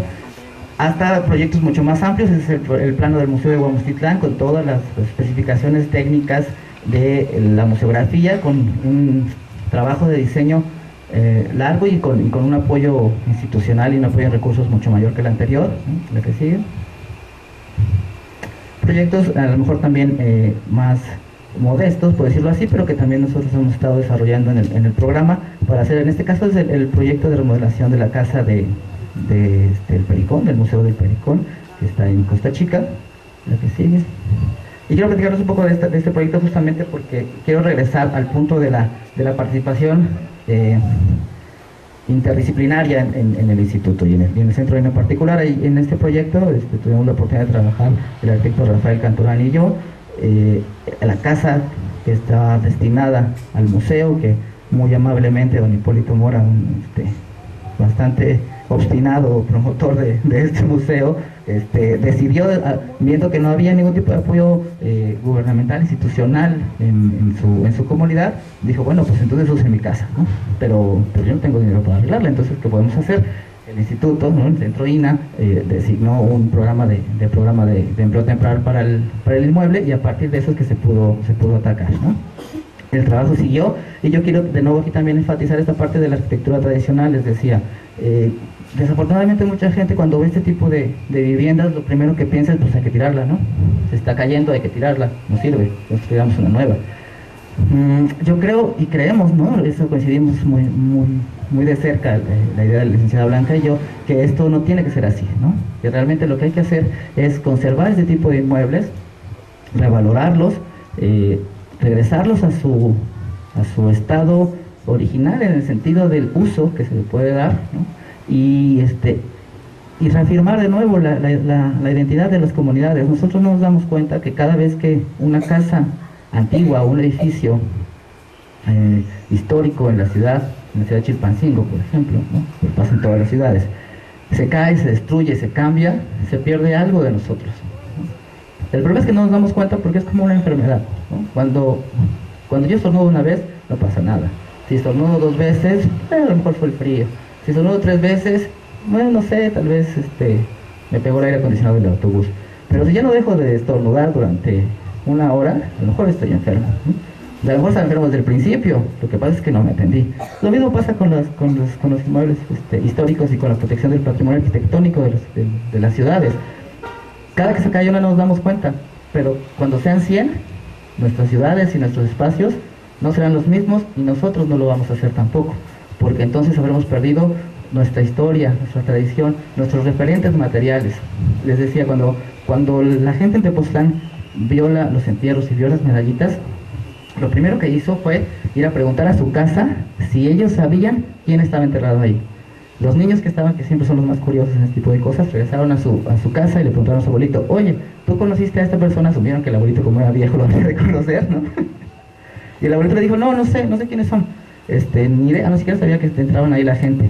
Hasta proyectos mucho más amplios. Ese es el plano del Museo de Guamuchitlán, con todas las especificaciones técnicas de la museografía, con un trabajo de diseño largo y con un apoyo institucional y un apoyo de recursos mucho mayor que el anterior, ¿no? La que sigue. Proyectos a lo mejor también más modestos, por decirlo así, pero que también nosotros hemos estado desarrollando en el programa para hacer. En este caso es el proyecto de remodelación de la casa del Pericón, del Museo del Pericón, que está en Costa Chica. La que sigue. Y quiero platicarles un poco de este proyecto, justamente porque quiero regresar al punto de la participación interdisciplinaria en el instituto y en el centro en particular. Y en este proyecto tuvimos la oportunidad de trabajar el arquitecto Rafael Cantorán y yo. La casa que está destinada al museo, que muy amablemente don Hipólito Mora, bastante obstinado promotor de este museo, decidió, viendo que no había ningún tipo de apoyo gubernamental, institucional en su comunidad, dijo, bueno, pues entonces use mi casa, ¿no? Pero yo no tengo dinero para arreglarla. Entonces, ¿qué podemos hacer? El instituto, ¿no? El centro INA, designó un programa de empleo temporal para el inmueble, y a partir de eso es que se pudo atacar, ¿no? El trabajo siguió, y yo quiero de nuevo aquí también enfatizar esta parte de la arquitectura tradicional. Les decía, desafortunadamente mucha gente, cuando ve este tipo de viviendas, lo primero que piensa es, pues hay que tirarla, ¿no? Se está cayendo, hay que tirarla, no sirve, construyamos una nueva. Yo creo y creemos, ¿no? Eso coincidimos muy de cerca, la idea de la licenciada Blanca y yo, que esto no tiene que ser así, ¿no? Que realmente lo que hay que hacer es conservar este tipo de inmuebles, revalorarlos, regresarlos a su estado original en el sentido del uso que se le puede dar, ¿no? Y reafirmar de nuevo la identidad de las comunidades. Nosotros nos damos cuenta que cada vez que una casa antigua, un edificio histórico en la ciudad de Chilpancingo, por ejemplo, ¿no? Pues pasa en todas las ciudades, se cae, se destruye, se cambia, se pierde algo de nosotros, ¿no? El problema es que no nos damos cuenta porque es como una enfermedad, ¿no? Cuando yo estornudo una vez, no pasa nada. Si estornudo 2 veces, a lo mejor fue el frío. Si estornudo 3 veces, bueno, no sé, tal vez me pegó el aire acondicionado del autobús. Pero si ya no dejo de estornudar durante 1 hora, a lo mejor estoy enfermo, ¿no? A lo mejor estaba enfermo desde el principio, lo que pasa es que no me atendí. Lo mismo pasa con los inmuebles históricos y con la protección del patrimonio arquitectónico de las ciudades. Cada que se cae una no nos damos cuenta, pero cuando sean 100, nuestras ciudades y nuestros espacios no serán los mismos y nosotros no lo vamos a hacer tampoco, porque entonces habremos perdido nuestra historia, nuestra tradición, nuestros referentes materiales. Les decía, cuando la gente en Tepoztlán vio los entierros y vio las medallitas, lo primero que hizo fue ir a preguntar a su casa si ellos sabían quién estaba enterrado ahí. Los niños que siempre son los más curiosos en este tipo de cosas, regresaron a su casa y le preguntaron a su abuelito: oye, ¿tú conociste a esta persona? Asumieron que el abuelito, como era viejo, lo había de conocer, ¿no? Y el abuelito le dijo: no sé quiénes son, ni idea, no siquiera sabía que entraban ahí la gente.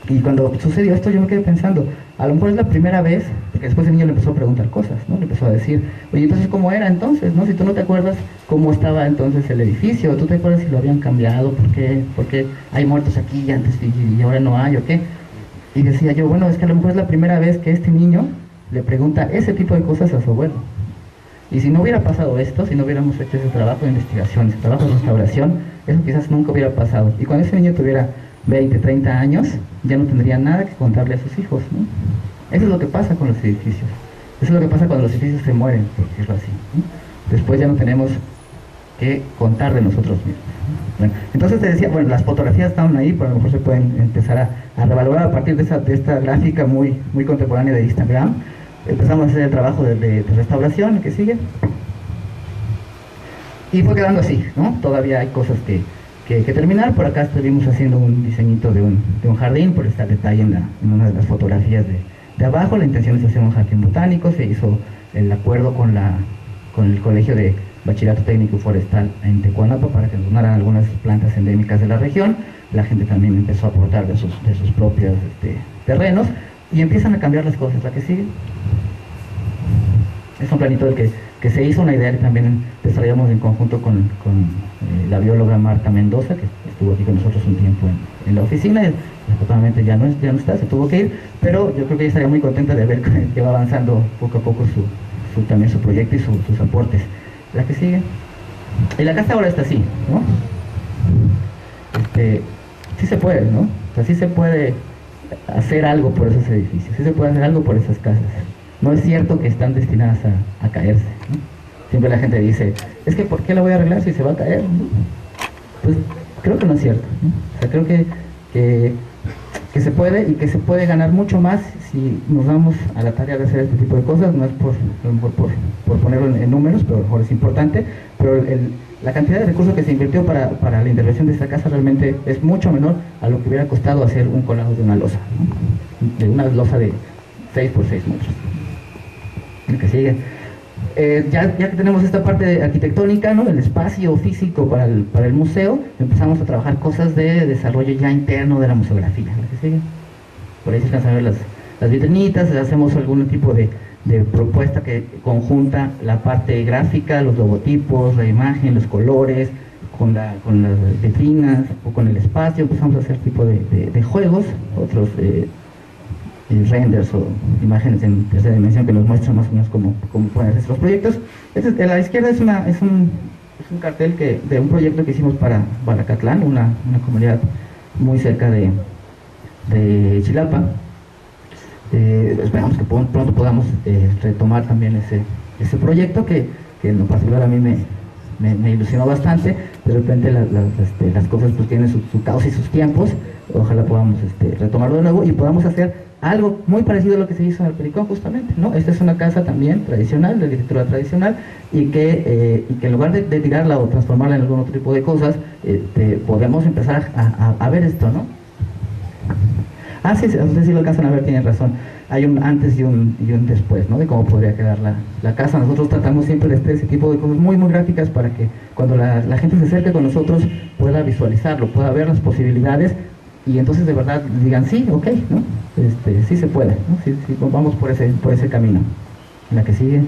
Y cuando sucedió esto yo me quedé pensando, a lo mejor es la primera vez, porque después el niño le empezó a preguntar cosas, ¿no? Le empezó a decir: oye, entonces ¿cómo era entonces, no? Si tú no te acuerdas cómo estaba entonces el edificio, ¿tú te acuerdas si lo habían cambiado? ¿Por qué hay muertos aquí antes y ahora no hay, o qué? Y decía yo, bueno, es que a lo mejor es la primera vez que este niño le pregunta ese tipo de cosas a su abuelo. Y si no hubiera pasado esto, si no hubiéramos hecho ese trabajo de investigación, ese trabajo de restauración, eso quizás nunca hubiera pasado. Y cuando ese niño tuviera 20, 30 años, ya no tendría nada que contarle a sus hijos, ¿no? Eso es lo que pasa con los edificios. Eso es lo que pasa cuando los edificios se mueren, por decirlo así, ¿no? Después ya no tenemos que contar de nosotros mismos, ¿no? Bueno, entonces te decía, bueno, las fotografías estaban ahí, pero a lo mejor se pueden empezar a revalorar a partir de esta gráfica muy contemporánea de Instagram. Empezamos a hacer el trabajo de restauración, que sigue. Y fue quedando así, ¿no? Todavía hay cosas que terminar. Por acá estuvimos haciendo un diseñito de un jardín, por este detalle en una de las fotografías de abajo. La intención es hacer un jardín botánico. Se hizo el acuerdo con el Colegio de Bachillerato Técnico y Forestal en Tecuanapa para que nos donaran algunas plantas endémicas de la región. La gente también empezó a aportar de sus propios terrenos y empiezan a cambiar las cosas. ¿La que sigue? Es un planito del que se hizo, una idea que también desarrollamos en conjunto con la bióloga Marta Mendoza, que estuvo aquí con nosotros un tiempo en la oficina. Afortunadamente ya no está, se tuvo que ir, pero yo creo que ella estaría muy contenta de ver que va avanzando poco a poco también su proyecto y sus aportes. La que sigue. Y la casa ahora está así, ¿no? Sí se puede, ¿no? O sea, sí se puede hacer algo por esos edificios, sí se puede hacer algo por esas casas. No es cierto que están destinadas a caerse, ¿no? Siempre la gente dice, es que ¿por qué la voy a arreglar si se va a caer? Pues creo que no es cierto, ¿no? O sea, creo que se puede, y que se puede ganar mucho más si nos damos a la tarea de hacer este tipo de cosas. No es a lo mejor por ponerlo en números, pero a lo mejor es importante, pero la cantidad de recursos que se invirtió para la intervención de esta casa realmente es mucho menor a lo que hubiera costado hacer un colado de una losa, ¿no? De una losa de 6 por 6 metros. El que sigue. Ya que tenemos esta parte arquitectónica, ¿no? El espacio físico para el museo, empezamos a trabajar cosas de desarrollo ya interno de la museografía. ¿El que sigue? Por ahí se alcanzan a ver las vitrinitas. Hacemos algún tipo de propuesta que conjunta la parte gráfica, los logotipos, la imagen, los colores, con las vitrinas o con el espacio. Empezamos a hacer tipo de juegos, otros renders o imágenes en tercera dimensión que nos muestran más o menos cómo pueden hacerse los proyectos. A la izquierda es un cartel de un proyecto que hicimos para Baracatlán, una comunidad muy cerca de Chilapa. Esperamos que pronto podamos retomar también ese proyecto que en lo particular a mí me ilusionó bastante. De repente las cosas pues tienen su causa y sus tiempos. Ojalá podamos retomarlo de nuevo y podamos hacer algo muy parecido a lo que se hizo en el Pericón justamente, ¿no? Esta es una casa también tradicional, de arquitectura tradicional, y que en lugar de tirarla o transformarla en algún otro tipo de cosas, podemos empezar a ver esto, ¿no? Ah, sí, ustedes sí lo alcanzan a ver, tienen razón. Hay un antes y un después, ¿no? De cómo podría quedar la casa. Nosotros tratamos siempre de ese tipo de cosas muy gráficas para que cuando la gente se acerque con nosotros pueda visualizarlo, pueda ver las posibilidades y entonces de verdad digan sí, ok, ¿no? Sí se puede, ¿no? Sí, vamos por ese camino. La que sigue.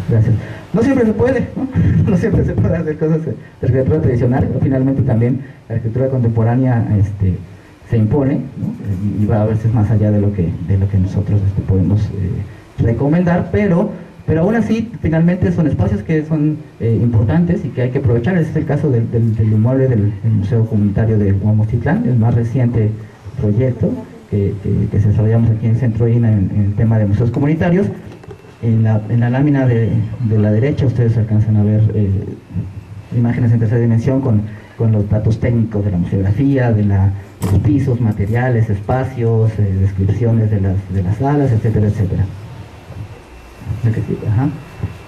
Gracias. No siempre se puede, ¿no? No siempre se puede hacer cosas de arquitectura tradicional. Finalmente también la arquitectura contemporánea se impone, ¿no? Y va a verse más allá de lo que nosotros podemos recomendar, pero aún así finalmente son espacios que son importantes y que hay que aprovechar. Ese es el caso del inmueble del Museo Comunitario de Huamostitlán, el más reciente proyecto que desarrollamos aquí en Centro INA en el tema de museos comunitarios. En la lámina de la derecha ustedes alcanzan a ver imágenes en tercera dimensión con los datos técnicos de la museografía, de los pisos, materiales, espacios, descripciones de las salas, etcétera, etcétera. Ajá.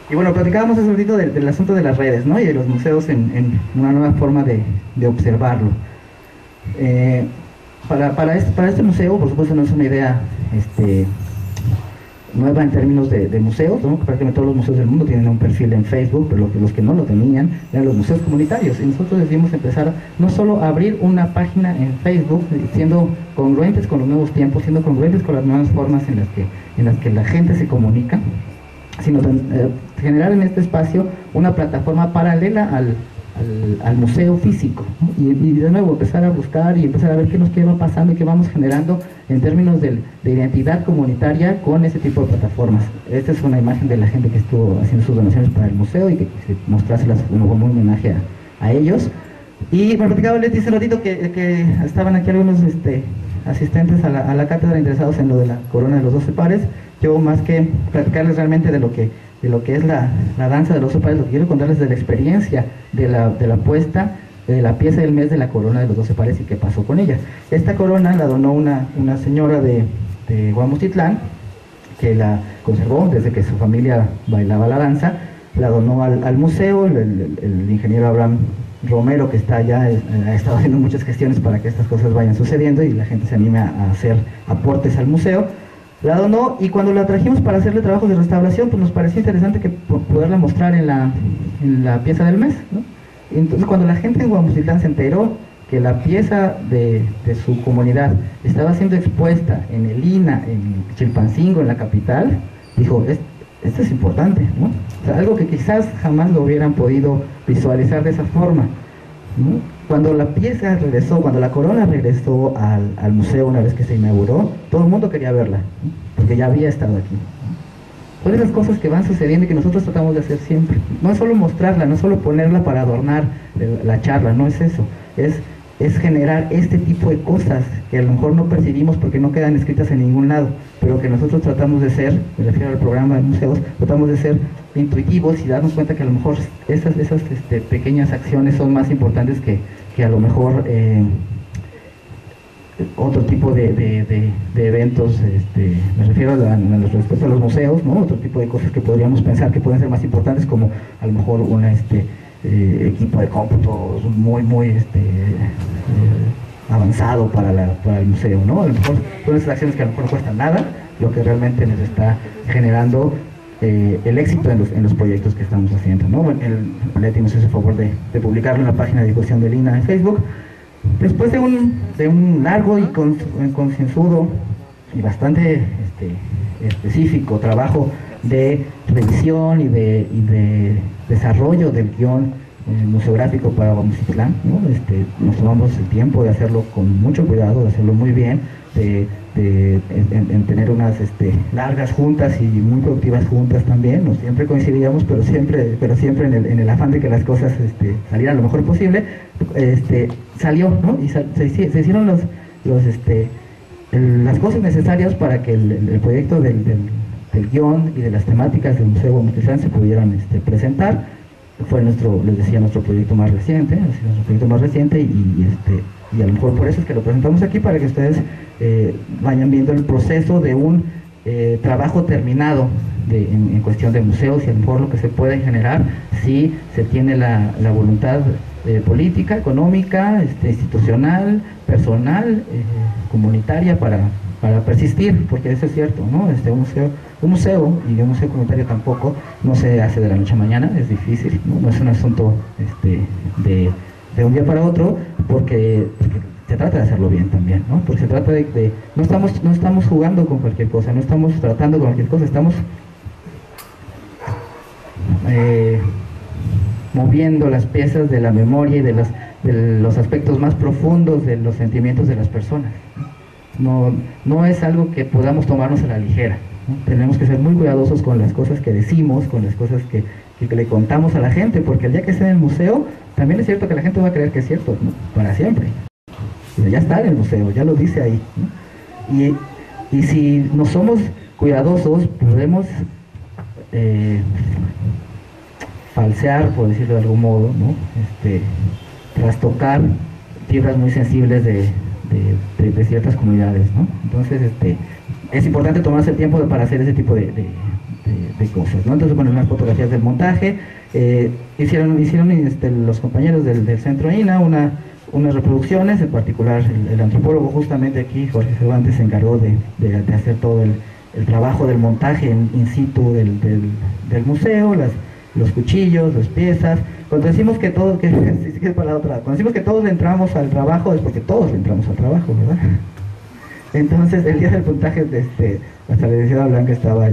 Y bueno, platicábamos hace un ratito del asunto de las redes, ¿no? Y de los museos en una nueva forma de observarlo. Para este museo, por supuesto, no es una idea nueva en términos de museos, ¿no? Prácticamente todos los museos del mundo tienen un perfil en Facebook, pero los que no lo tenían eran los museos comunitarios. Y nosotros decidimos empezar no solo a abrir una página en Facebook, siendo congruentes con los nuevos tiempos, siendo congruentes con las nuevas formas en las que la gente se comunica, sino generar en este espacio una plataforma paralela al museo físico, ¿no? Y de nuevo empezar a buscar y empezar a ver qué va pasando y qué vamos generando en términos de identidad comunitaria con ese tipo de plataformas. Esta es una imagen de la gente que estuvo haciendo sus donaciones para el museo y que mostrárselas como un homenaje a ellos. Y me platicaba Leti hace ratito que estaban aquí algunos asistentes a la cátedra interesados en lo de la corona de los 12 pares. Yo, más que platicarles realmente de lo que es la danza de los 12 pares, lo que quiero contarles de la experiencia de la puesta de la pieza del mes de la corona de los 12 pares y qué pasó con ella. Esta corona la donó una señora de Huamostitlán, que la conservó desde que su familia bailaba la danza, la donó al museo. El ingeniero Abraham Romero, que está allá, ha estado haciendo muchas gestiones para que estas cosas vayan sucediendo y la gente se anime a hacer aportes al museo. La donó, y cuando la trajimos para hacerle trabajos de restauración, pues nos pareció interesante que poderla mostrar en la pieza del mes, ¿no? Y entonces cuando la gente en Huamostitlán se enteró que la pieza de su comunidad estaba siendo expuesta en el INA, en Chilpancingo, en la capital, dijo, esto es importante, ¿no? O sea, algo que quizás jamás lo hubieran podido visualizar de esa forma, ¿no? Cuando la pieza regresó, cuando la corona regresó al museo una vez que se inauguró, todo el mundo quería verla, ¿no? Porque ya había estado aquí. Son esas cosas que van sucediendo y que nosotros tratamos de hacer siempre. No es solo mostrarla, no es solo ponerla para adornar la charla, no es eso. Es generar este tipo de cosas que a lo mejor no percibimos porque no quedan escritas en ningún lado, pero que nosotros tratamos de ser, me refiero al programa de museos, tratamos de ser intuitivos y darnos cuenta que a lo mejor esas pequeñas acciones son más importantes que a lo mejor otro tipo de eventos, me refiero respecto a los museos, ¿no? Otro tipo de cosas que podríamos pensar que pueden ser más importantes, como a lo mejor un equipo de cómputo muy avanzado para el museo, ¿no? A lo mejor son esas acciones que a lo mejor no cuestan nada, lo que realmente nos está generando el éxito en los proyectos que estamos haciendo, ¿no? Leti nos hizo el favor de publicarlo en la página de difusión del INA en Facebook. Después de un largo y concienzudo y bastante específico trabajo de revisión y de desarrollo del guión museográfico para Huamostitlán, ¿no? Nos tomamos el tiempo de hacerlo con mucho cuidado, de hacerlo muy bien, en tener unas largas juntas y muy productivas juntas también. No siempre coincidíamos, pero siempre en el afán de que las cosas salieran lo mejor posible. Salió, ¿no? Y se hicieron las cosas necesarias para que el proyecto del guión y de las temáticas del Museo Huamostitlán se pudieran presentar. fue les decía, nuestro proyecto más reciente, y a lo mejor por eso es que lo presentamos aquí, para que ustedes vayan viendo el proceso de un trabajo terminado en cuestión de museos, y a lo mejor lo que se puede generar si se tiene la voluntad política, económica, institucional, personal, comunitaria para persistir, porque eso es cierto, ¿no? Un museo y un museo comunitario tampoco no se hace de la noche a mañana, es difícil, no es un asunto de un día para otro, porque se trata de hacerlo bien también, ¿no? Porque se trata de no estamos jugando con cualquier cosa, no estamos tratando con cualquier cosa, estamos moviendo las piezas de la memoria y de los aspectos más profundos de los sentimientos de las personas. No es algo que podamos tomarnos a la ligera, ¿no? Tenemos que ser muy cuidadosos con las cosas que decimos, con las cosas que le contamos a la gente, porque el día que esté en el museo, también es cierto que la gente va a creer que es cierto, ¿no? Para siempre. Ya está en el museo, ya lo dice ahí, ¿no? Y si no somos cuidadosos, podemos falsear, por decirlo de algún modo, ¿no? Trastocar fibras muy sensibles de ciertas comunidades, ¿no? Entonces es importante tomarse el tiempo para hacer ese tipo de cosas, ¿no? Entonces, bueno, unas fotografías del montaje, hicieron los compañeros del Centro INA unas reproducciones, en particular el antropólogo justamente aquí, Jorge Cervantes, se encargó de hacer todo el trabajo del montaje in situ del museo, los cuchillos, las piezas. Cuando decimos que todos, cuando decimos que todos entramos al trabajo, es porque todos entramos al trabajo, ¿verdad? Entonces, el día del montaje, hasta la licenciada Blanca estaba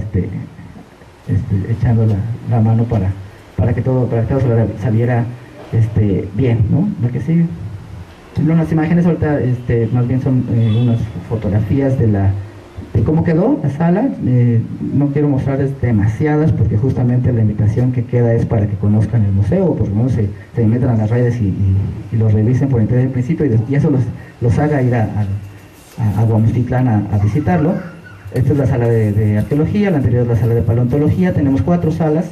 echando la mano para que todo saliera bien, ¿no? Lo que sí, unas imágenes ahorita, más bien son unas fotografías de cómo quedó la sala. No quiero mostrarles demasiadas, porque justamente la invitación que queda es para que conozcan el museo, o por lo menos se metan a las redes y lo revisen por interés del principio, y eso los haga ir a Guamustitlán a visitarlo. Esta es la sala de arqueología, la anterior es la sala de paleontología. Tenemos 4 salas.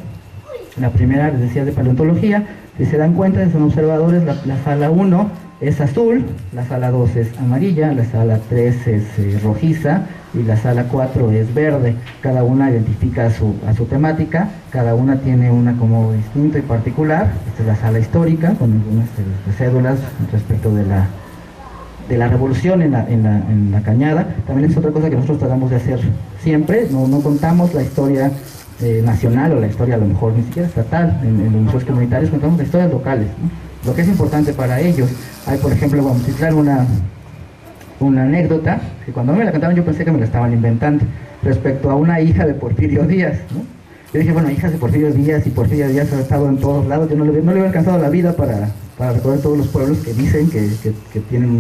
La primera, les decía, de paleontología. Si se dan cuenta, son observadores, la sala 1 es azul, la sala 2 es amarilla, la sala 3 es rojiza, y la sala 4 es verde. Cada una identifica a su temática, cada una tiene un acomodo distinto y particular. Esta es la sala histórica, con algunas cédulas respecto de la revolución en la Cañada. También es otra cosa que nosotros tratamos de hacer siempre, no contamos la historia nacional, o la historia a lo mejor ni siquiera estatal. En los museos comunitarios contamos las historias locales, ¿no? Lo que es importante para ellos. Hay, por ejemplo, vamos a citar una anécdota, que cuando me la contaron yo pensé que me la estaban inventando, respecto a una hija de Porfirio Díaz, ¿no? Yo dije, bueno, hijas de Porfirio Díaz, y Porfirio Díaz ha estado en todos lados. Yo no le había alcanzado la vida para recorrer todos los pueblos que dicen que tienen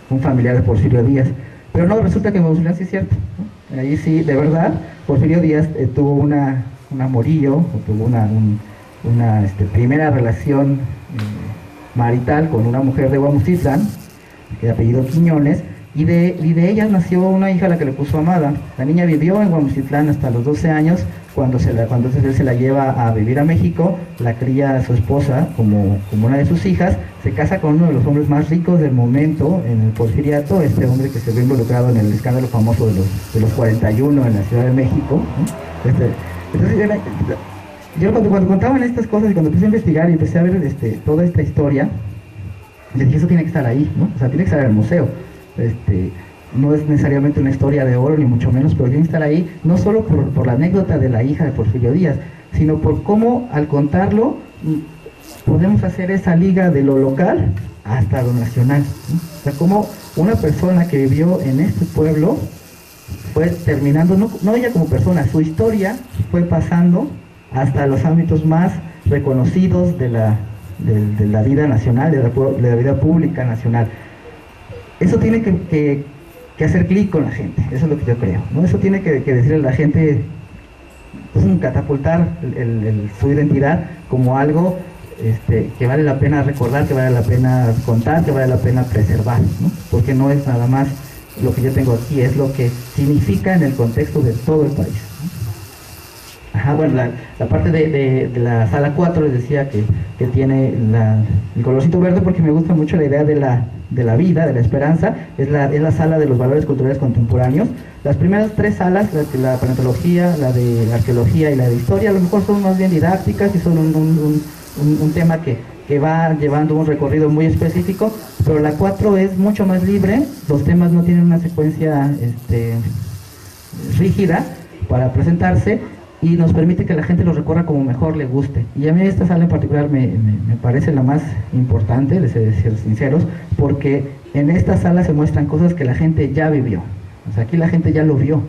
un familiar de Porfirio Díaz. Pero no, resulta que en Guamuchitlán sí es cierto, ¿no? Ahí sí, de verdad, Porfirio Díaz tuvo un amorío, o tuvo una primera relación marital con una mujer de Guamuchitlán, que de apellido Quiñones, y de ella nació una hija a la que le puso Amada. La niña vivió en Guamuchitlán hasta los 12 años, cuando él se la lleva a vivir a México, la cría a su esposa como una de sus hijas, se casa con uno de los hombres más ricos del momento en el porfiriato, este hombre que se ve involucrado en el escándalo famoso de los 41 en la Ciudad de México, ¿no? Entonces, yo cuando contaban estas cosas, y cuando empecé a investigar y empecé a ver toda esta historia, le dije, eso tiene que estar ahí, ¿no? O sea, tiene que estar en el museo. No es necesariamente una historia de oro, ni mucho menos, pero tiene que estar ahí, no solo por la anécdota de la hija de Porfirio Díaz, sino por cómo, al contarlo, podemos hacer esa liga de lo local hasta lo nacional, ¿no? O sea, cómo una persona que vivió en este pueblo fue terminando, no ella como persona, su historia fue pasando hasta los ámbitos más reconocidos de la vida nacional, de la vida pública nacional. Eso tiene que hacer clic con la gente, eso es lo que yo creo, ¿no? Eso tiene que decirle a la gente, pues, catapultar su identidad como algo que vale la pena recordar, que vale la pena contar, que vale la pena preservar, ¿no? Porque no es nada más lo que yo tengo aquí, es lo que significa en el contexto de todo el país, ¿no? Bueno, la parte de la sala 4 les decía que tiene el colorcito verde porque me gusta mucho la idea de la vida, de la esperanza. Es la sala de los valores culturales contemporáneos. Las primeras 3 salas, la paleontología, la de arqueología y la de historia, a lo mejor son más bien didácticas y son un tema que va llevando un recorrido muy específico, pero la 4 es mucho más libre. Los temas no tienen una secuencia rígida para presentarse y nos permite que la gente lo recorra como mejor le guste. Y a mí esta sala en particular me parece la más importante, les he de ser sinceros, porque en esta sala se muestran cosas que la gente ya vivió. O sea, aquí la gente ya lo vio.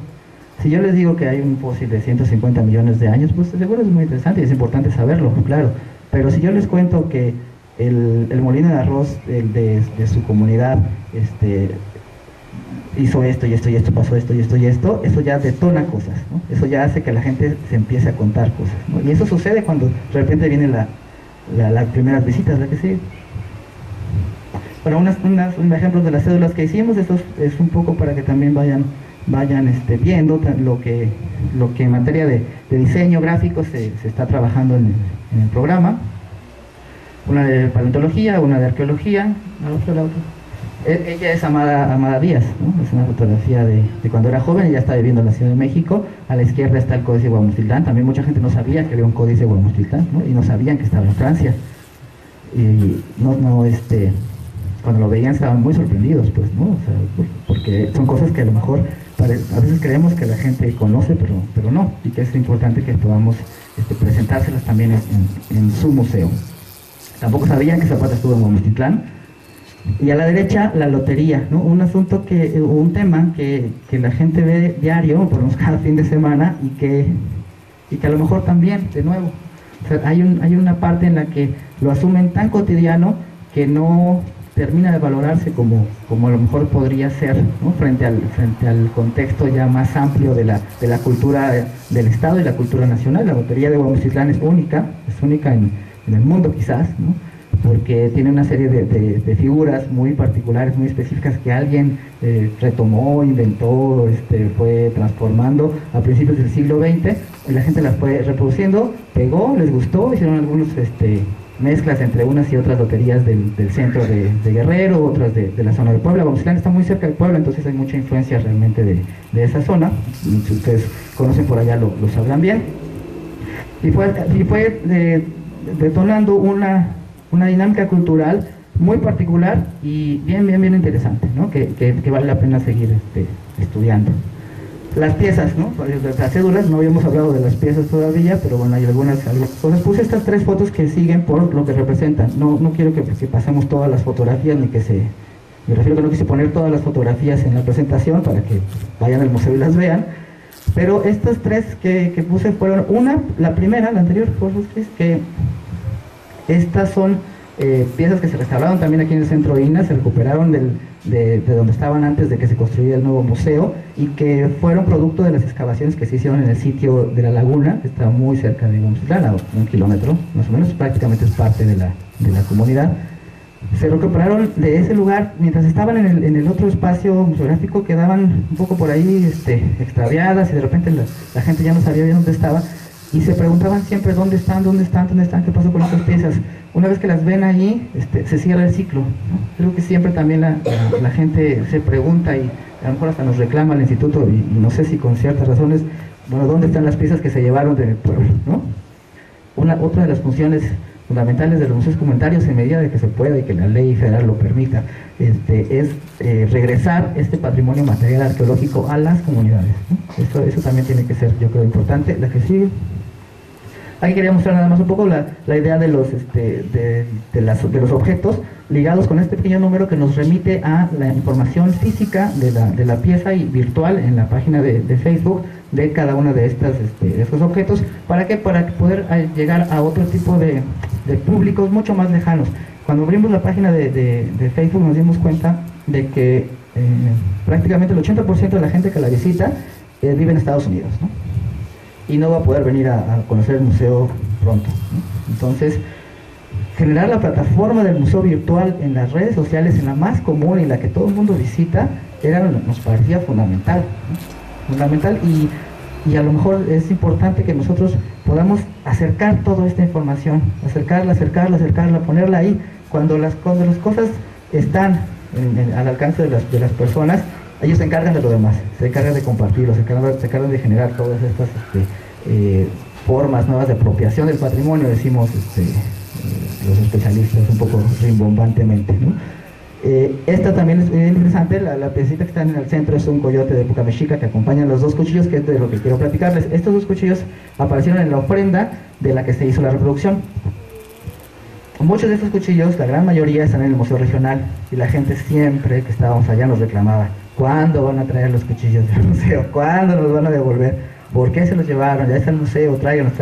Si yo les digo que hay un fósil de 150 millones de años, pues seguro es muy interesante y es importante saberlo, claro. Pero si yo les cuento que el molino de arroz de su comunidad hizo esto y esto y esto, pasó esto y esto y esto, eso ya detona cosas, ¿no? Eso ya hace que la gente se empiece a contar cosas, ¿no? Y eso sucede cuando de repente vienen las primeras visitas, la que sigue. Bueno, un ejemplo de las cédulas que hicimos, esto es un poco para que también vayan viendo lo que en materia de diseño gráfico se está trabajando en el programa. Una de paleontología, una de arqueología, la otra. Ella es Amada Díaz, ¿no? Es una fotografía de cuando era joven. Ella está viviendo en la Ciudad de México. A la izquierda está el Códice de Guamuchiltán. También mucha gente no sabía que había un Códice de Guamuchiltán, ¿no? Y no sabían que estaba en Francia. Y cuando lo veían estaban muy sorprendidos, pues, ¿no? O sea, porque son cosas que a lo mejor a veces creemos que la gente conoce, pero no, y que es importante que podamos presentárselas también en su museo. Tampoco sabían que Zapata estuvo en Guamuchiltán. Y a la derecha, la lotería, ¿no? Un tema que la gente ve diario, por lo menos cada fin de semana, y que a lo mejor también, de nuevo, o sea, hay una parte en la que lo asumen tan cotidiano que no termina de valorarse como a lo mejor podría ser, ¿no? frente al contexto ya más amplio de la cultura del Estado y la cultura nacional. La lotería de Guamuchiltán es única en el mundo quizás, ¿no? Porque tiene una serie de figuras muy particulares, muy específicas que alguien retomó, inventó, fue transformando a principios del siglo XX, y la gente las fue reproduciendo, pegó, les gustó, hicieron algunos mezclas entre unas y otras loterías del centro de Guerrero, otras de la zona de Puebla. Guamuchiltán está muy cerca de Puebla, entonces hay mucha influencia realmente de esa zona. Si ustedes conocen por allá lo sabrán bien. Y fue detonando una dinámica cultural muy particular y bien interesante, ¿no? que vale la pena seguir estudiando. Las piezas, ¿no? Las cédulas, no habíamos hablado de las piezas todavía, pero bueno, hay algunas cosas. Puse estas 3 fotos que siguen por lo que representan. No quiero que pasemos todas las fotografías, me refiero que no quise poner todas las fotografías en la presentación para que vayan al museo y las vean. Pero estas 3 que puse fueron la primera, la anterior, que estas son piezas que se restauraron también aquí en el centro INA, se recuperaron de donde estaban antes de que se construyera el nuevo museo, y que fueron producto de las excavaciones que se hicieron en el sitio de la laguna, que está muy cerca de Guamuchiltán, a 1 kilómetro más o menos, prácticamente es parte de la comunidad. Se recuperaron de ese lugar. Mientras estaban en el otro espacio museográfico, quedaban un poco por ahí extraviadas, y de repente la gente ya no sabía bien dónde estaba, y se preguntaban siempre dónde están, qué pasó con estas piezas. Una vez que las ven ahí, se cierra el ciclo, ¿no? Creo que siempre también la gente se pregunta, y a lo mejor hasta nos reclama el instituto, y no sé si con ciertas razones, bueno, ¿dónde están las piezas que se llevaron del pueblo, ¿no? Otra de las funciones fundamentales de los museos comunitarios, en medida de que se pueda y que la ley federal lo permita, es regresar este patrimonio material arqueológico a las comunidades, ¿no? Eso también tiene que ser, yo creo, importante. La que sigue. Aquí quería mostrar nada más un poco la idea de los objetos ligados con este pequeño número que nos remite a la información física de la pieza y virtual en la página de Facebook de cada una de estos objetos. ¿Para qué? Para poder llegar a otro tipo de públicos mucho más lejanos. Cuando abrimos la página de Facebook nos dimos cuenta de que prácticamente el 80% de la gente que la visita vive en Estados Unidos, ¿no? Y no va a poder venir a conocer el museo pronto, ¿no? Entonces, generar la plataforma del museo virtual en las redes sociales, en la más común y la que todo el mundo visita, nos parecía fundamental, ¿no? Fundamental. Y y a lo mejor es importante que nosotros podamos acercar toda esta información, acercarla, ponerla ahí, cuando las cosas están al alcance de las personas, ellos se encargan de lo demás, se encargan de compartirlo, se encargan de generar todas estas formas nuevas de apropiación del patrimonio, decimos los especialistas un poco rimbombantemente, ¿no? Esta también es muy interesante, la piecita que está en el centro es un coyote de época mexica que acompañan los dos cuchillos, que es de lo que quiero platicarles. Estos dos cuchillos aparecieron en la ofrenda de la que se hizo la reproducción. Muchos de estos cuchillos, la gran mayoría, están en el Museo Regional, y la gente siempre que estábamos allá nos reclamaba: ¿cuándo van a traer los cuchillos del museo? ¿Cuándo nos van a devolver? ¿Por qué se los llevaron? Ya está el museo, tráiganlos.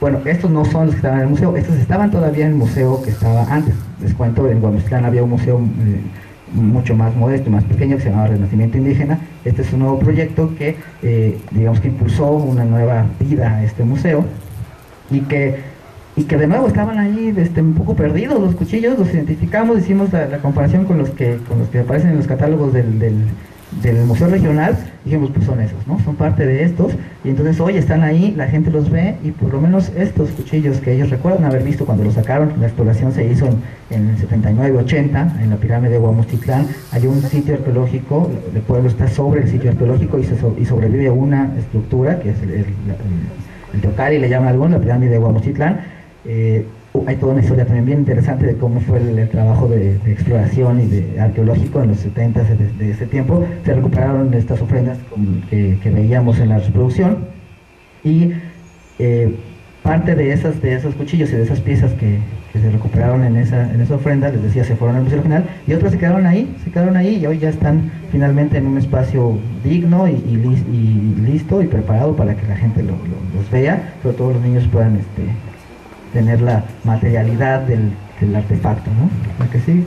Bueno, estos no son los que estaban en el museo, estos estaban todavía en el museo que estaba antes. Les cuento, en Guamuchtlán había un museo mucho más modesto, más pequeño, que se llamaba Renacimiento Indígena. Este es un nuevo proyecto que, digamos que impulsó una nueva vida a este museo, y que de nuevo estaban ahí un poco perdidos los cuchillos. Los identificamos, hicimos la comparación con los que aparecen en los catálogos del Museo Regional, dijimos, pues son esos, ¿no? Son parte de estos, y entonces hoy están ahí, la gente los ve, y por lo menos estos cuchillos que ellos recuerdan haber visto cuando los sacaron, la exploración se hizo en el 79-80, en la pirámide de Guamuchtlán. Hay un sitio arqueológico, el pueblo está sobre el sitio arqueológico, y sobrevive una estructura, que es el Teocalli, le llaman algunos, la pirámide de Guamuchtlán. Hay toda una historia también bien interesante de cómo fue el trabajo de exploración y de arqueológico en los 70 de ese tiempo. Se recuperaron estas ofrendas que veíamos en la reproducción, y parte de esos cuchillos y de esas piezas que se recuperaron en esa ofrenda, les decía, se fueron al Museo Regional, y otras se quedaron ahí, y hoy ya están finalmente en un espacio digno y listo y preparado para que la gente los vea, sobre todo los niños puedan tener la materialidad del artefacto, ¿no? ¿La que sí?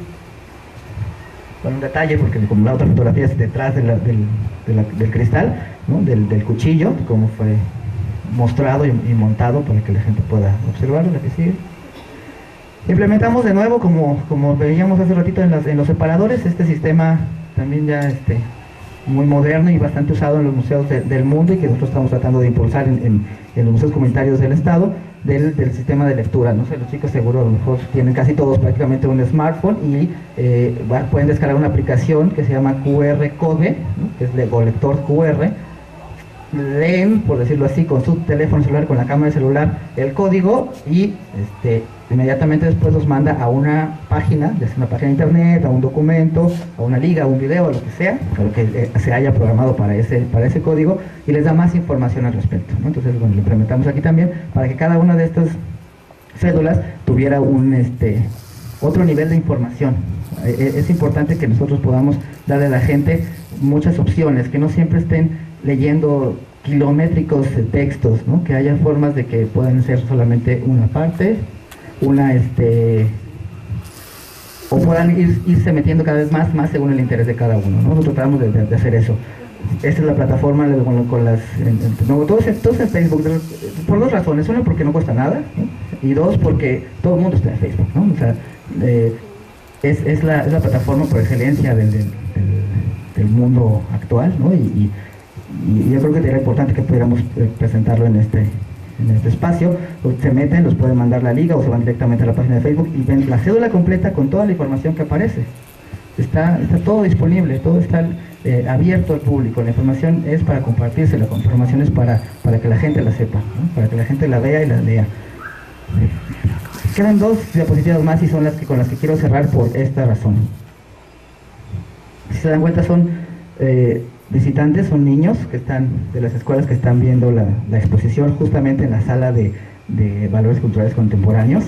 Con un detalle, porque como la otra fotografía es detrás del cristal, ¿no? del cuchillo, como fue mostrado y montado para que la gente pueda observarlo. La que sigue. Implementamos de nuevo, como veíamos hace ratito en los separadores, este sistema también ya muy moderno y bastante usado en los museos del mundo, y que nosotros estamos tratando de impulsar en los museos comunitarios del estado, del sistema de lectura. No sé, los chicos seguro a lo mejor tienen casi todos prácticamente un smartphone, y pueden descargar una aplicación que se llama QR Code, ¿no? Que es lector QR. Leen, por decirlo así, con su teléfono celular, con la cámara de celular, el código, y inmediatamente después los manda a una página, ya sea una página de internet, a un documento, a una liga, a un video, a lo que sea, lo que se haya programado para ese código, y les da más información al respecto, ¿no? Entonces, bueno, lo implementamos aquí también para que cada una de estas cédulas tuviera otro nivel de información. Es importante que nosotros podamos darle a la gente muchas opciones, que no siempre estén leyendo kilométricos textos, ¿no? Que haya formas de que puedan ser solamente una parte, o puedan irse metiendo cada vez más según el interés de cada uno, ¿no? Nosotros tratamos de hacer eso. Esta es la plataforma con las... todos en Facebook, por dos razones. Una, porque no cuesta nada, ¿no? Y dos, porque todo el mundo está en Facebook, ¿no? O sea, es la plataforma por excelencia del mundo actual, ¿no? Y yo creo que era importante que pudiéramos presentarlo en este espacio. Se meten, los pueden mandar la liga, o se van directamente a la página de Facebook y ven la cédula completa con toda la información que aparece. Está todo disponible, todo está abierto al público. La información es para compartirse, la información es para que la gente la sepa, ¿no? Para que la gente la vea y la lea. Quedan dos diapositivas más, y son con las que quiero cerrar por esta razón. Si se dan cuenta, son visitantes, son niños que están de las escuelas que están viendo la exposición justamente en la sala de valores culturales contemporáneos.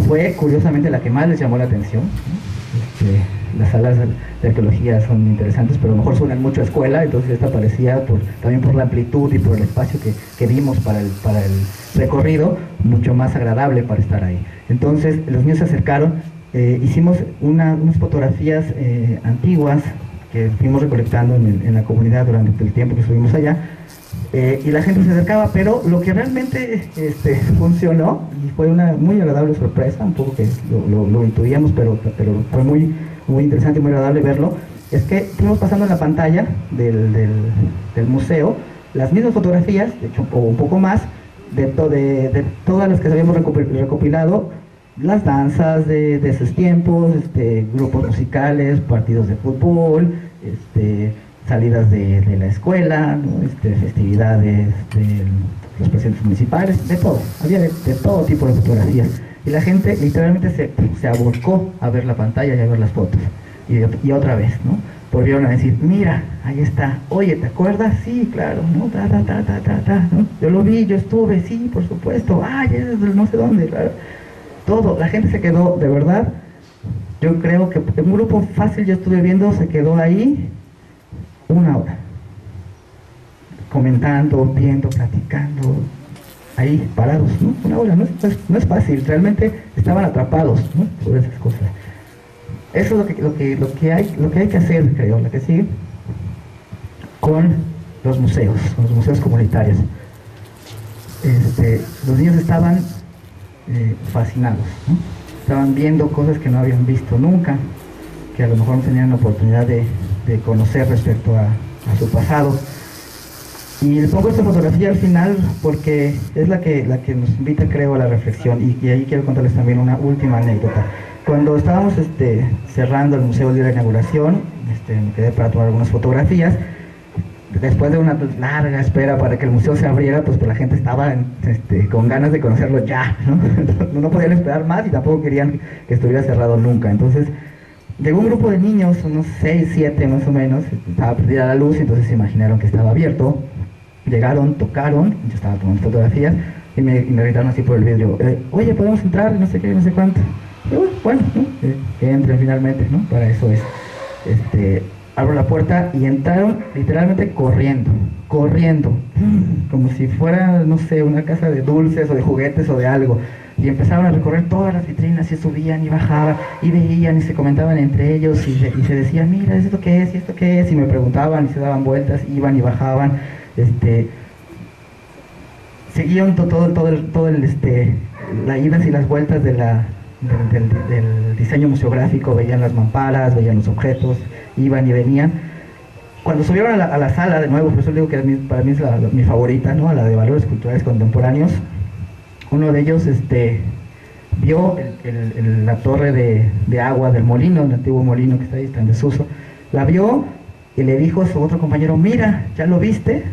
Fue curiosamente la que más les llamó la atención, ¿no? Las salas de arqueología son interesantes, pero a lo mejor suenan mucho a escuela, entonces esta parecía, también por la amplitud y por el espacio que vimos para el recorrido, mucho más agradable para estar ahí. Entonces los niños se acercaron, hicimos unas fotografías antiguas que fuimos recolectando en la comunidad durante el tiempo que estuvimos allá, y la gente se acercaba, pero lo que realmente funcionó, y fue una muy agradable sorpresa, un poco que lo intuíamos, pero fue muy interesante y muy agradable verlo, es que fuimos pasando en la pantalla del museo las mismas fotografías, de hecho, o un poco más, de todas las que habíamos recopilado, las danzas de esos tiempos, grupos musicales, partidos de fútbol, salidas de la escuela, ¿no? Festividades de los presidentes municipales, de todo, había de todo tipo de fotografías. Y la gente literalmente se abocó a ver la pantalla y a ver las fotos. Y otra vez, ¿no? Volvieron a decir, mira, ahí está, oye, ¿te acuerdas? Sí, claro, ¿no? ¿No? Yo lo vi, yo estuve, sí, por supuesto, ay, es no sé dónde, claro. Todo, la gente se quedó, de verdad, yo creo que un grupo fácil, yo estuve viendo, se quedó ahí 1 hora, comentando, viendo, platicando, ahí parados, ¿no? 1 hora, no es fácil, realmente estaban atrapados, ¿no? Por esas cosas. Eso es lo que hay que hacer, creo, la que sigue, con los museos comunitarios. Los niños estaban fascinados, ¿no? Estaban viendo cosas que no habían visto nunca, que a lo mejor no tenían la oportunidad de conocer respecto a su pasado. Y les pongo esta fotografía al final porque es la que nos invita, creo, a la reflexión, y ahí quiero contarles también una última anécdota. Cuando estábamos cerrando el museo de la inauguración, me quedé para tomar algunas fotografías. Después de una larga espera para que el museo se abriera, pues la gente estaba con ganas de conocerlo ya, ¿no? No podían esperar más y tampoco querían que estuviera cerrado nunca. Entonces llegó un grupo de niños, unos 6, 7 más o menos, estaba perdida la luz, entonces se imaginaron que estaba abierto. Llegaron, tocaron, yo estaba tomando fotografías y me gritaron así por el vidrio, oye, ¿podemos entrar? No sé qué, no sé cuánto. Y bueno, ¿no? Que entren finalmente, ¿no? Para eso es. Abro la puerta y entraron literalmente corriendo, como si fuera, no sé, una casa de dulces o de juguetes o de algo. Y empezaron a recorrer todas las vitrinas y subían y bajaban y veían y se comentaban entre ellos y se decían, mira, ¿esto qué es? ¿Y esto qué es? Y me preguntaban y se daban vueltas, iban y bajaban. Seguían las idas y las vueltas del diseño museográfico, veían las mamparas, veían los objetos, iban y venían. Cuando subieron a la sala, de nuevo, por eso digo que para mí es mi favorita, ¿no? A la de valores culturales contemporáneos, uno de ellos vio la torre de agua del molino, el antiguo molino que está ahí, está en desuso, la vio y le dijo a su otro compañero, mira, ¿ya lo viste?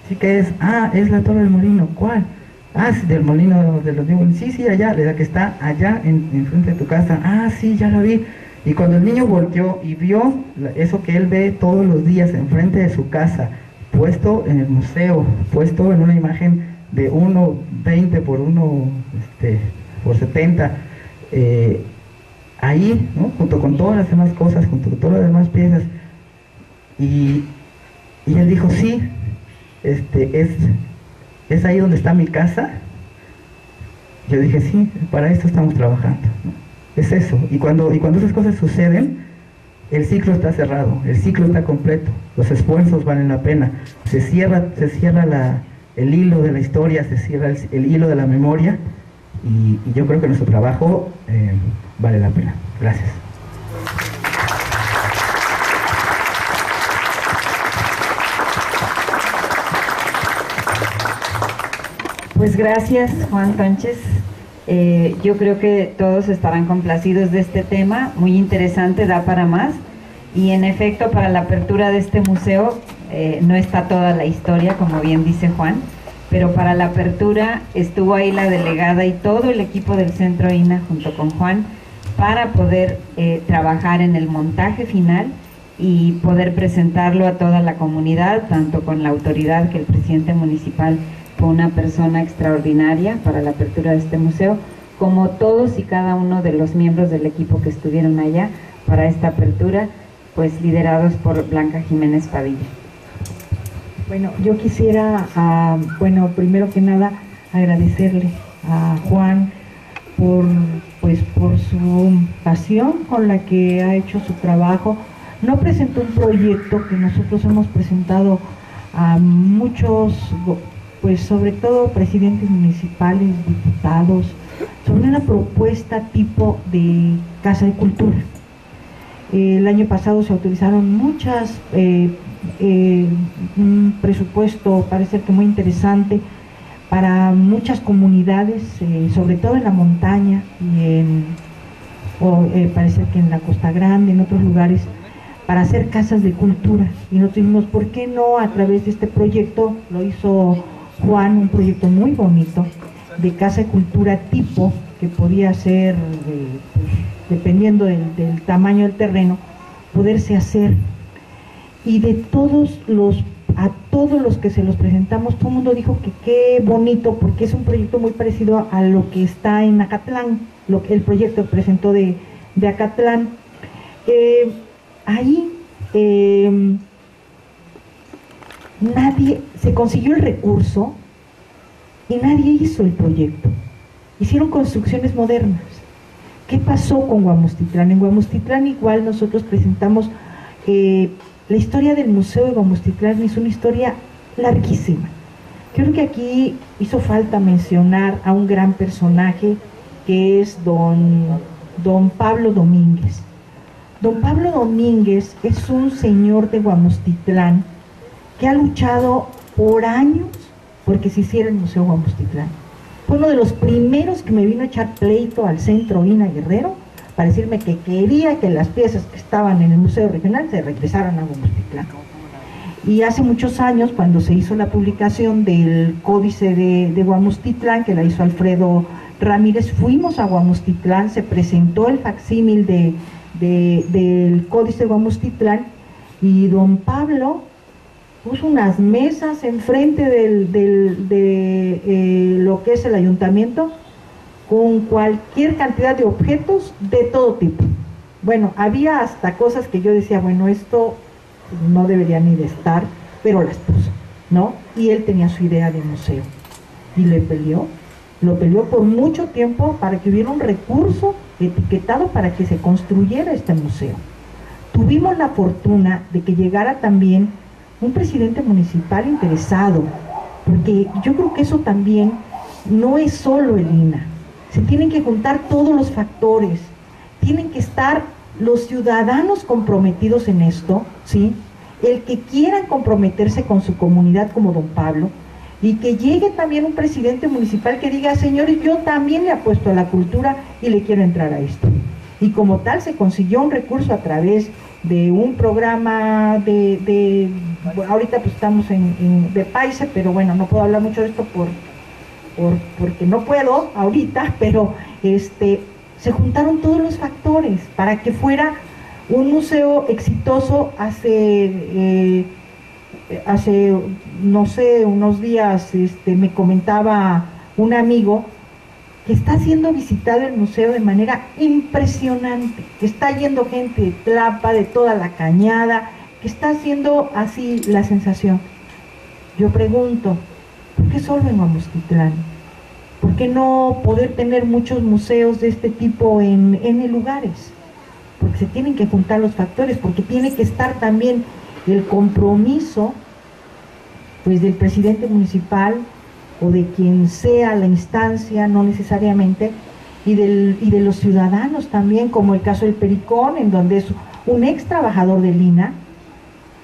¿Sí que es? Ah, es la torre del molino. ¿Cuál? Ah, sí, del molino de los niños. Sí, allá, la que está allá en frente de tu casa. Ah, sí, ya la vi. Y cuando el niño volteó y vio eso que él ve todos los días enfrente de su casa, puesto en el museo, puesto en una imagen de 1,20 por 1 por 70, ahí, ¿no? Junto con todas las demás cosas, junto con todas las demás piezas. Y él dijo, sí, es ahí donde está mi casa. Yo dije, sí, para esto estamos trabajando, ¿no? Es eso. Y cuando esas cosas suceden, el ciclo está cerrado, el ciclo está completo, los esfuerzos valen la pena, se cierra el hilo de la historia, se cierra el hilo de la memoria, y yo creo que nuestro trabajo vale la pena. Gracias. Pues gracias, Juan Conches. Yo creo que todos estarán complacidos de este tema, muy interesante, da para más. Y en efecto, para la apertura de este museo no está toda la historia, como bien dice Juan, pero para la apertura estuvo ahí la delegada y todo el equipo del Centro INA junto con Juan para poder trabajar en el montaje final y poder presentarlo a toda la comunidad, tanto con la autoridad, que el presidente municipal fue una persona extraordinaria para la apertura de este museo, como todos y cada uno de los miembros del equipo que estuvieron allá para esta apertura, pues liderados por Blanca Jiménez Padilla. Bueno, yo quisiera, primero que nada, agradecerle a Juan por su pasión con la que ha hecho su trabajo. No presentó un proyecto que nosotros hemos presentado a muchos, pues sobre todo presidentes municipales, diputados, sobre una propuesta tipo de Casa de Cultura. El año pasado se autorizaron muchas un presupuesto parece que muy interesante para muchas comunidades, sobre todo en la montaña y parece que en la Costa Grande, en otros lugares, para hacer casas de cultura. Y nosotros dijimos, ¿por qué no a través de este proyecto? Lo hizo Juan, un proyecto muy bonito de casa de cultura tipo, que podía ser, pues, dependiendo del tamaño del terreno, poderse hacer. Y de a todos los que se los presentamos, todo el mundo dijo que qué bonito, porque es un proyecto muy parecido a lo que está en Acatlán, el proyecto que presentó de Acatlán. Ahí nadie, se consiguió el recurso y nadie hizo el proyecto. Hicieron construcciones modernas. ¿Qué pasó con Guamustitlán? En Guamustitlán igual nosotros presentamos la historia del Museo de Guamustitlán. Es una historia larguísima. Creo que aquí hizo falta mencionar a un gran personaje que es don Pablo Domínguez. Don Pablo Domínguez es un señor de Guamustitlán que ha luchado por años porque se hiciera el Museo Guamustitlán. Fue uno de los primeros que me vino a echar pleito al Centro INA Guerrero para decirme que quería que las piezas que estaban en el Museo Regional se regresaran a Guamustitlán. Y hace muchos años, cuando se hizo la publicación del Códice de Guamustitlán, que la hizo Alfredo Ramírez, fuimos a Guamustitlán, se presentó el facsímil del Códice de Guamustitlán, y don Pablo puso unas mesas enfrente de lo que es el ayuntamiento, con cualquier cantidad de objetos de todo tipo. Bueno, había hasta cosas que yo decía, bueno, esto no debería ni de estar, pero las puso, ¿no? Y él tenía su idea de museo, y lo peleó por mucho tiempo para que hubiera un recurso etiquetado para que se construyera este museo. Tuvimos la fortuna de que llegara también un presidente municipal interesado, porque yo creo que eso también no es solo el INA, se tienen que juntar todos los factores, tienen que estar los ciudadanos comprometidos en esto, ¿sí? El que quieran comprometerse con su comunidad como don Pablo, y que llegue también un presidente municipal que diga, señores, yo también le apuesto a la cultura y le quiero entrar a esto. Y como tal se consiguió un recurso a través de un programa ahorita pues estamos de Paise, pero bueno, no puedo hablar mucho de esto porque no puedo ahorita, pero se juntaron todos los factores para que fuera un museo exitoso. Hace no sé, unos días me comentaba un amigo que está siendo visitado el museo de manera impresionante, que está yendo gente de Tlapa, de toda la Cañada, que está haciendo así la sensación. Yo pregunto, ¿por qué solo en Guamustitlán? ¿Por qué no poder tener muchos museos de este tipo en lugares? Porque se tienen que juntar los factores, porque tiene que estar también el compromiso pues del presidente municipal o de quien sea la instancia, no necesariamente, y de los ciudadanos también, como el caso del Pericón, en donde es un ex trabajador del INA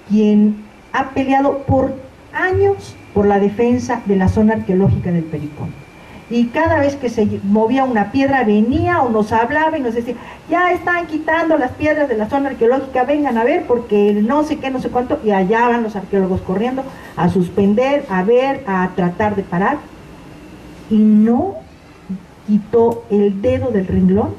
quien ha peleado por años por la defensa de la zona arqueológica del Pericón. Y cada vez que se movía una piedra venía o nos hablaba y nos decía, ya están quitando las piedras de la zona arqueológica, vengan a ver porque no sé qué, no sé cuánto, y allá van los arqueólogos corriendo a suspender, a ver, a tratar de parar, y no quitó el dedo del renglón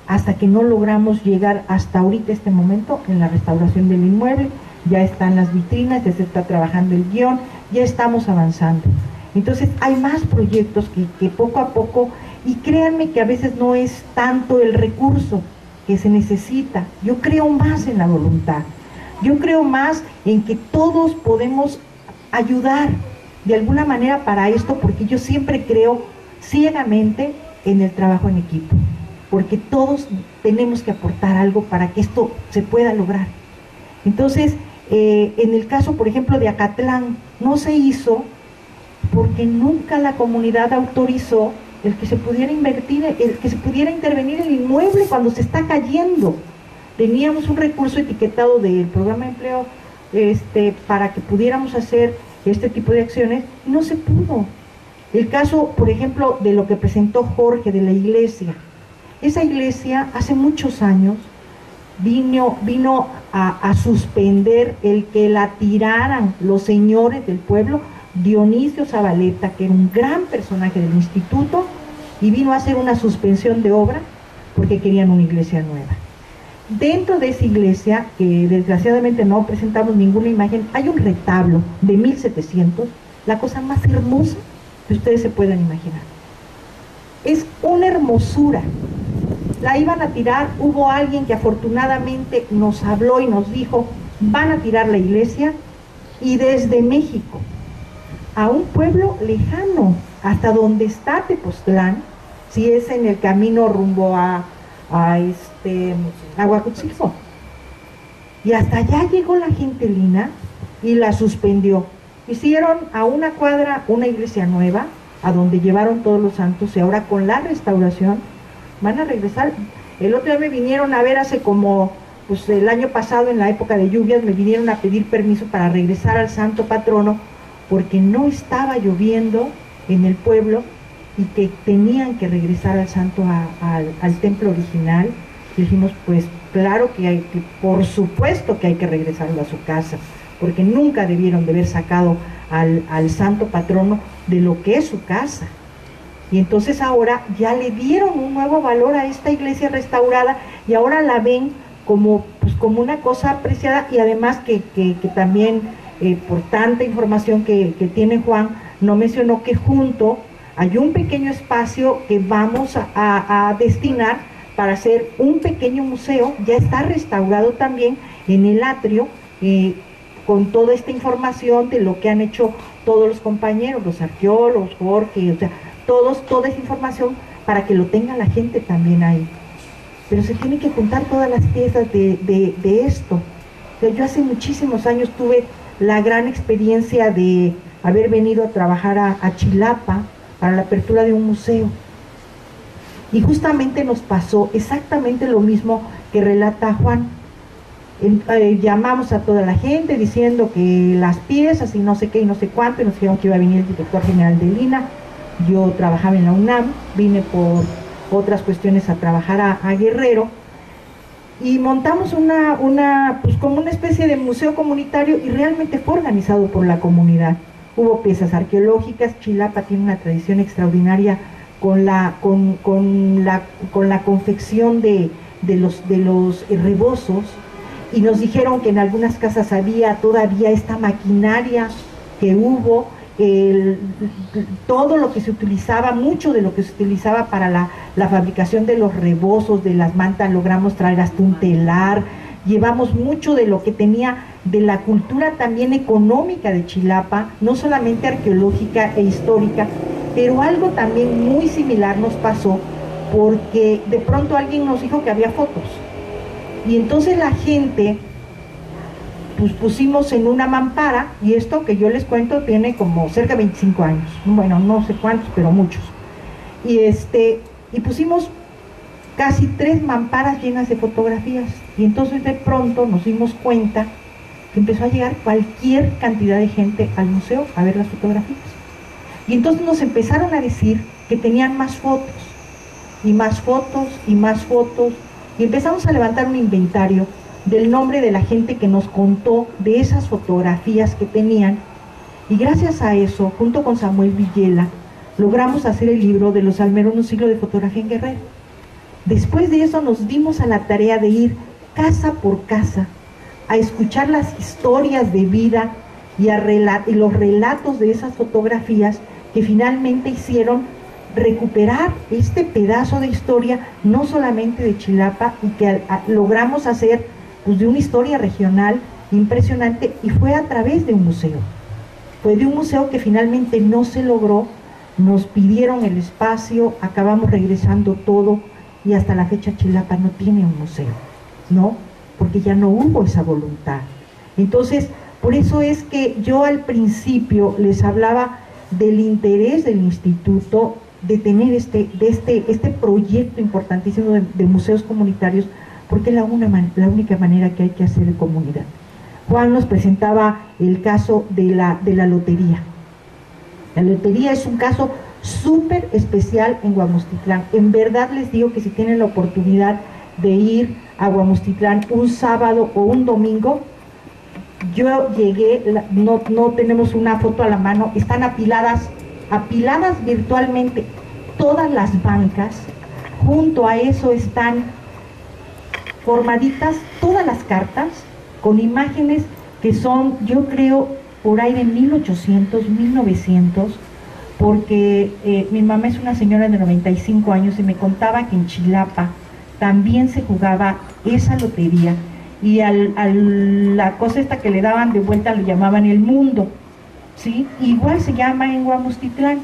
hasta que no logramos llegar hasta ahorita, este momento, en la restauración del inmueble. Ya están las vitrinas, ya se está trabajando el guión, ya estamos avanzando. Entonces hay más proyectos que poco a poco, y créanme que a veces no es tanto el recurso que se necesita, yo creo más en la voluntad, yo creo más en que todos podemos ayudar de alguna manera para esto, porque yo siempre creo ciegamente en el trabajo en equipo, porque todos tenemos que aportar algo para que esto se pueda lograr. Entonces, en el caso, por ejemplo, de Acatlán, no se hizo porque nunca la comunidad autorizó el que se pudiera invertir, el que se pudiera intervenir el inmueble cuando se está cayendo. Teníamos un recurso etiquetado del programa de empleo para que pudiéramos hacer este tipo de acciones, y no se pudo. El caso, por ejemplo, de lo que presentó Jorge de la iglesia. Esa iglesia hace muchos años vino a suspender el que la tiraran los señores del pueblo. Dionisio Zabaleta, que era un gran personaje del instituto, y vino a hacer una suspensión de obra porque querían una iglesia nueva. Dentro de esa iglesia, que desgraciadamente no presentamos ninguna imagen, hay un retablo de 1700, la cosa más hermosa que ustedes se puedan imaginar. Es una hermosura. La iban a tirar, hubo alguien que afortunadamente nos habló y nos dijo, van a tirar la iglesia, y desde México a un pueblo lejano, hasta donde está Tepoztlán, si es en el camino rumbo a Huacotzilco, y hasta allá llegó la gente lina y la suspendió. Hicieron a una cuadra una iglesia nueva, a donde llevaron todos los santos, y ahora con la restauración van a regresar. El otro día me vinieron a ver hace como, pues el año pasado, en la época de lluvias, me vinieron a pedir permiso para regresar al santo patrono, porque no estaba lloviendo en el pueblo y que tenían que regresar al santo, al templo original. Y dijimos, pues claro que por supuesto que hay que regresarlo a su casa, porque nunca debieron de haber sacado al santo patrono de lo que es su casa. Y entonces ahora ya le dieron un nuevo valor a esta iglesia restaurada, y ahora la ven como una cosa apreciada. Y además que también, por tanta información que tiene Juan, no mencionó que junto hay un pequeño espacio que vamos a destinar para hacer un pequeño museo. Ya está restaurado también en el atrio, con toda esta información de lo que han hecho todos los compañeros, los arqueólogos, Jorge, o sea, toda esa información, para que lo tenga la gente también ahí. Pero se tienen que juntar todas las piezas de esto. O sea, yo hace muchísimos años tuve la gran experiencia de haber venido a trabajar a Chilapa para la apertura de un museo. Y justamente nos pasó exactamente lo mismo que relata Juan. Llamamos a toda la gente diciendo que las piezas y no sé qué y no sé cuánto, y nos dijeron que iba a venir el director general de Lina. Yo trabajaba en la UNAM, vine por otras cuestiones a trabajar a Guerrero, y montamos pues como una especie de museo comunitario, y realmente fue organizado por la comunidad. Hubo piezas arqueológicas. Chilapa tiene una tradición extraordinaria con la confección de los rebozos, y nos dijeron que en algunas casas había todavía esta maquinaria que hubo, todo lo que se utilizaba, mucho de lo que se utilizaba para la fabricación de los rebozos, de las mantas, logramos traer hasta un telar. Llevamos mucho de lo que tenía de la cultura también económica de Chilapa, no solamente arqueológica e histórica, pero algo también muy similar nos pasó, porque de pronto alguien nos dijo que había fotos, y entonces la gente, pues pusimos en una mampara, y esto que yo les cuento tiene como cerca de 25 años, bueno, no sé cuántos, pero muchos, y pusimos casi 3 mamparas llenas de fotografías, y entonces de pronto nos dimos cuenta que empezó a llegar cualquier cantidad de gente al museo a ver las fotografías, y entonces nos empezaron a decir que tenían más fotos, y más fotos, y más fotos, y empezamos a levantar un inventario del nombre de la gente que nos contó de esas fotografías que tenían, y gracias a eso, junto con Samuel Villela, logramos hacer el libro de los Almerones, un siglo de fotografía en Guerrero. Después de eso nos dimos a la tarea de ir casa por casa a escuchar las historias de vida y los relatos de esas fotografías, que finalmente hicieron recuperar este pedazo de historia, no solamente de Chilapa, y que logramos hacer pues de una historia regional impresionante, y fue a través de un museo. Fue de un museo que finalmente no se logró, nos pidieron el espacio, acabamos regresando todo, y hasta la fecha Chilapa no tiene un museo, ¿no? Porque ya no hubo esa voluntad. Entonces, por eso es que yo al principio les hablaba del interés del instituto de tener este proyecto importantísimo de museos comunitarios, porque es la única manera que hay que hacer de comunidad. Juan nos presentaba el caso de la lotería. La lotería es un caso súper especial en Huamostitlán. En verdad les digo que si tienen la oportunidad de ir a Huamostitlán un sábado o un domingo, yo llegué, no tenemos una foto a la mano, están apiladas virtualmente todas las bancas, junto a eso están formaditas todas las cartas con imágenes que son, yo creo, por ahí de 1800, 1900, porque mi mamá es una señora de 95 años y me contaba que en Chilapa también se jugaba esa lotería, y la cosa esta que le daban de vuelta lo llamaban el mundo, ¿sí? Igual se llama en Huamostitlán.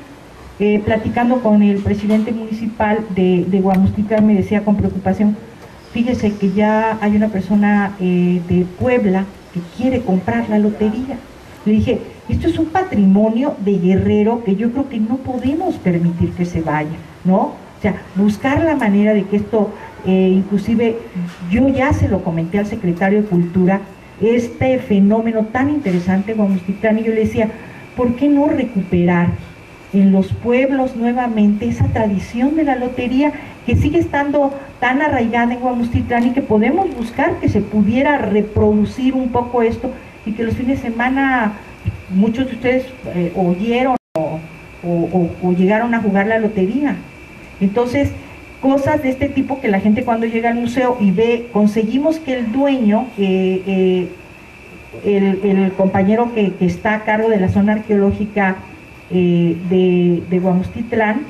Platicando con el presidente municipal de Huamostitlán, me decía con preocupación, fíjese que ya hay una persona de Puebla que quiere comprar la lotería. Le dije, esto es un patrimonio de Guerrero que yo creo que no podemos permitir que se vaya, ¿no? O sea, buscar la manera de que esto, inclusive yo ya se lo comenté al secretario de Cultura, este fenómeno tan interesante en Huamostitlán, y yo le decía, ¿por qué no recuperar en los pueblos nuevamente esa tradición de la lotería que sigue estando tan arraigada en Huamostitlán, y que podemos buscar que se pudiera reproducir un poco esto, y que los fines de semana muchos de ustedes oyeron o llegaron a jugar la lotería? Entonces, cosas de este tipo que la gente cuando llega al museo y ve, conseguimos que el dueño, el compañero que está a cargo de la zona arqueológica de Huamostitlán,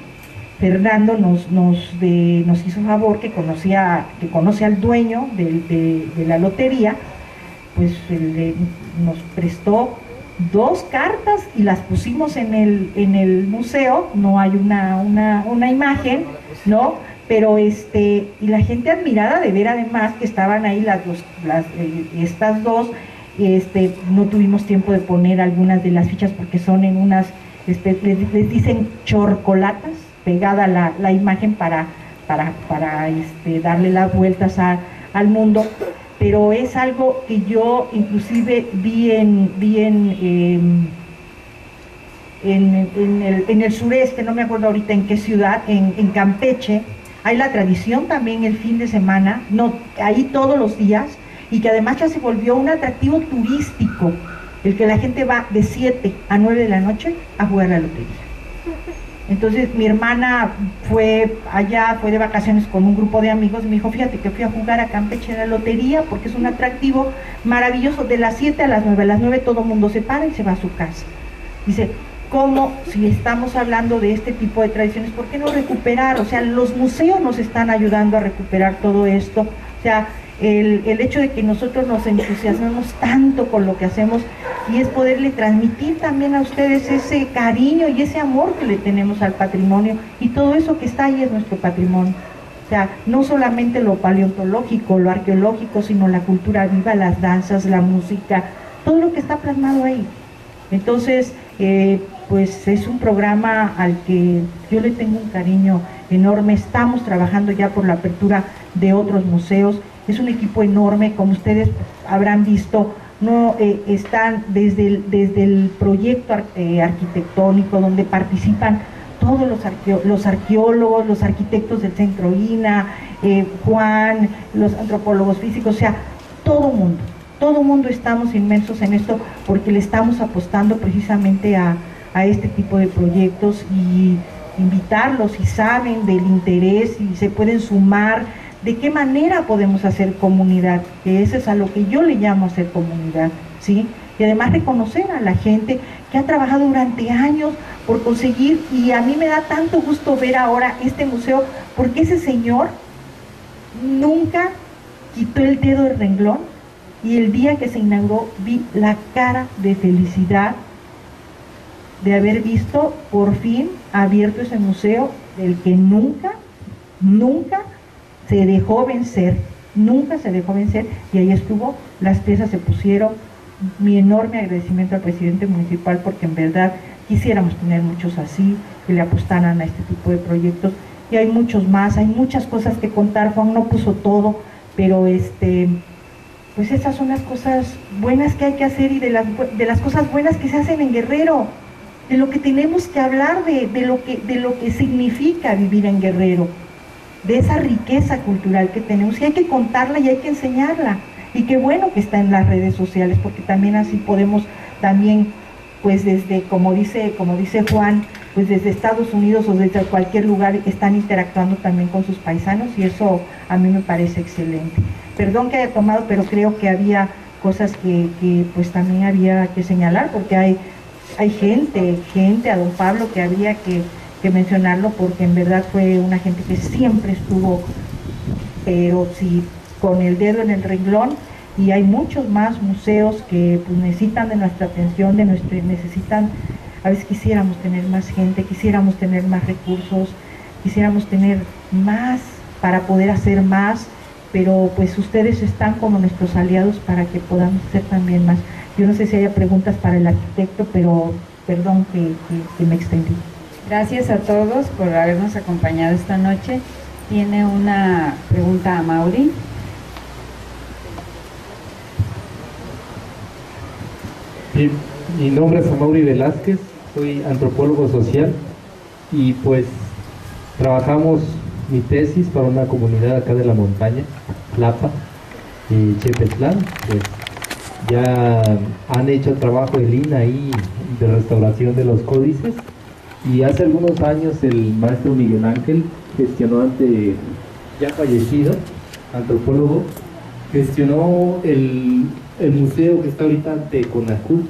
Fernando, nos hizo favor, que conoce al dueño de la lotería, pues nos prestó 2 cartas y las pusimos en el museo. No hay una imagen, ¿no? Pero y la gente admirada de ver además que estaban ahí estas dos. No tuvimos tiempo de poner algunas de las fichas porque son en unas, les dicen chorcolatas, pegada la imagen para darle las vueltas al mundo. Pero es algo que yo inclusive vi en el sureste, no me acuerdo ahorita en qué ciudad, en Campeche. Hay la tradición también el fin de semana, no, ahí todos los días, y que además ya se volvió un atractivo turístico, el que la gente va de 7 a 9 de la noche a jugar la lotería. Entonces mi hermana fue de vacaciones con un grupo de amigos, y me dijo, fíjate que fui a jugar a Campeche a la lotería, porque es un atractivo maravilloso, de las 7 a las 9, a las 9 todo el mundo se para y se va a su casa. Dice, ¿cómo, si estamos hablando de este tipo de tradiciones, por qué no recuperar? O sea, los museos nos están ayudando a recuperar todo esto. O sea, el hecho de que nosotros nos entusiasmemos tanto con lo que hacemos, y es poderle transmitir también a ustedes ese cariño y ese amor que le tenemos al patrimonio, y todo eso que está ahí es nuestro patrimonio. O sea, no solamente lo paleontológico, lo arqueológico, sino la cultura viva, las danzas, la música, todo lo que está plasmado ahí. Entonces, pues es un programa al que yo le tengo un cariño enorme. Estamos trabajando ya por la apertura de otros museos. Es un equipo enorme, como ustedes habrán visto, no están desde el proyecto arquitectónico, donde participan todos los arqueólogos, los arquitectos del Centro INA, Juan, los antropólogos físicos, o sea, todo mundo estamos inmersos en esto, porque le estamos apostando precisamente a este tipo de proyectos, y invitarlos, si saben del interés y se pueden sumar, de qué manera podemos hacer comunidad, que eso es a lo que yo le llamo hacer comunidad, ¿sí? Y además reconocer a la gente que ha trabajado durante años por conseguir, y a mí me da tanto gusto ver ahora este museo, porque ese señor nunca quitó el dedo del renglón, y el día que se inauguró vi la cara de felicidad de haber visto por fin abierto ese museo, del que nunca se dejó vencer, y ahí estuvo, las piezas se pusieron. Mi enorme agradecimiento al presidente municipal, porque en verdad quisiéramos tener muchos así, que le apostaran a este tipo de proyectos, y hay muchos más, hay muchas cosas que contar. Juan no puso todo, pero pues esas son las cosas buenas que hay que hacer y de las cosas buenas que se hacen en Guerrero, de lo que tenemos que hablar, de lo que significa vivir en Guerrero, de esa riqueza cultural que tenemos, y hay que contarla y hay que enseñarla. Y qué bueno que está en las redes sociales, porque también así podemos también, pues desde, como dice Juan, pues desde Estados Unidos o desde cualquier lugar están interactuando también con sus paisanos, y eso a mí me parece excelente. Perdón que haya tomado, pero creo que había cosas que pues también había que señalar, porque hay gente, a don Pablo, que habría que mencionarlo, porque en verdad fue una gente que siempre estuvo, pero sí, con el dedo en el renglón, y hay muchos más museos que pues, necesitan de nuestra atención, necesitan, a veces quisiéramos tener más gente, quisiéramos tener más recursos, quisiéramos tener más para poder hacer más, pero pues ustedes están como nuestros aliados para que podamos hacer también más. Yo no sé si haya preguntas para el arquitecto, pero perdón que me extendí. Gracias a todos por habernos acompañado esta noche. Tiene una pregunta a Mauri. Sí, mi nombre es Mauri Velázquez, soy antropólogo social y pues trabajamos mi tesis para una comunidad acá de la montaña, Tlapa y Chepetlán. Pues ya han hecho trabajo de lina ahí de restauración de los códices, y hace algunos años el maestro Miguel Ángel gestionó ante ya fallecido antropólogo, gestionó el museo que está ahorita ante Conacult.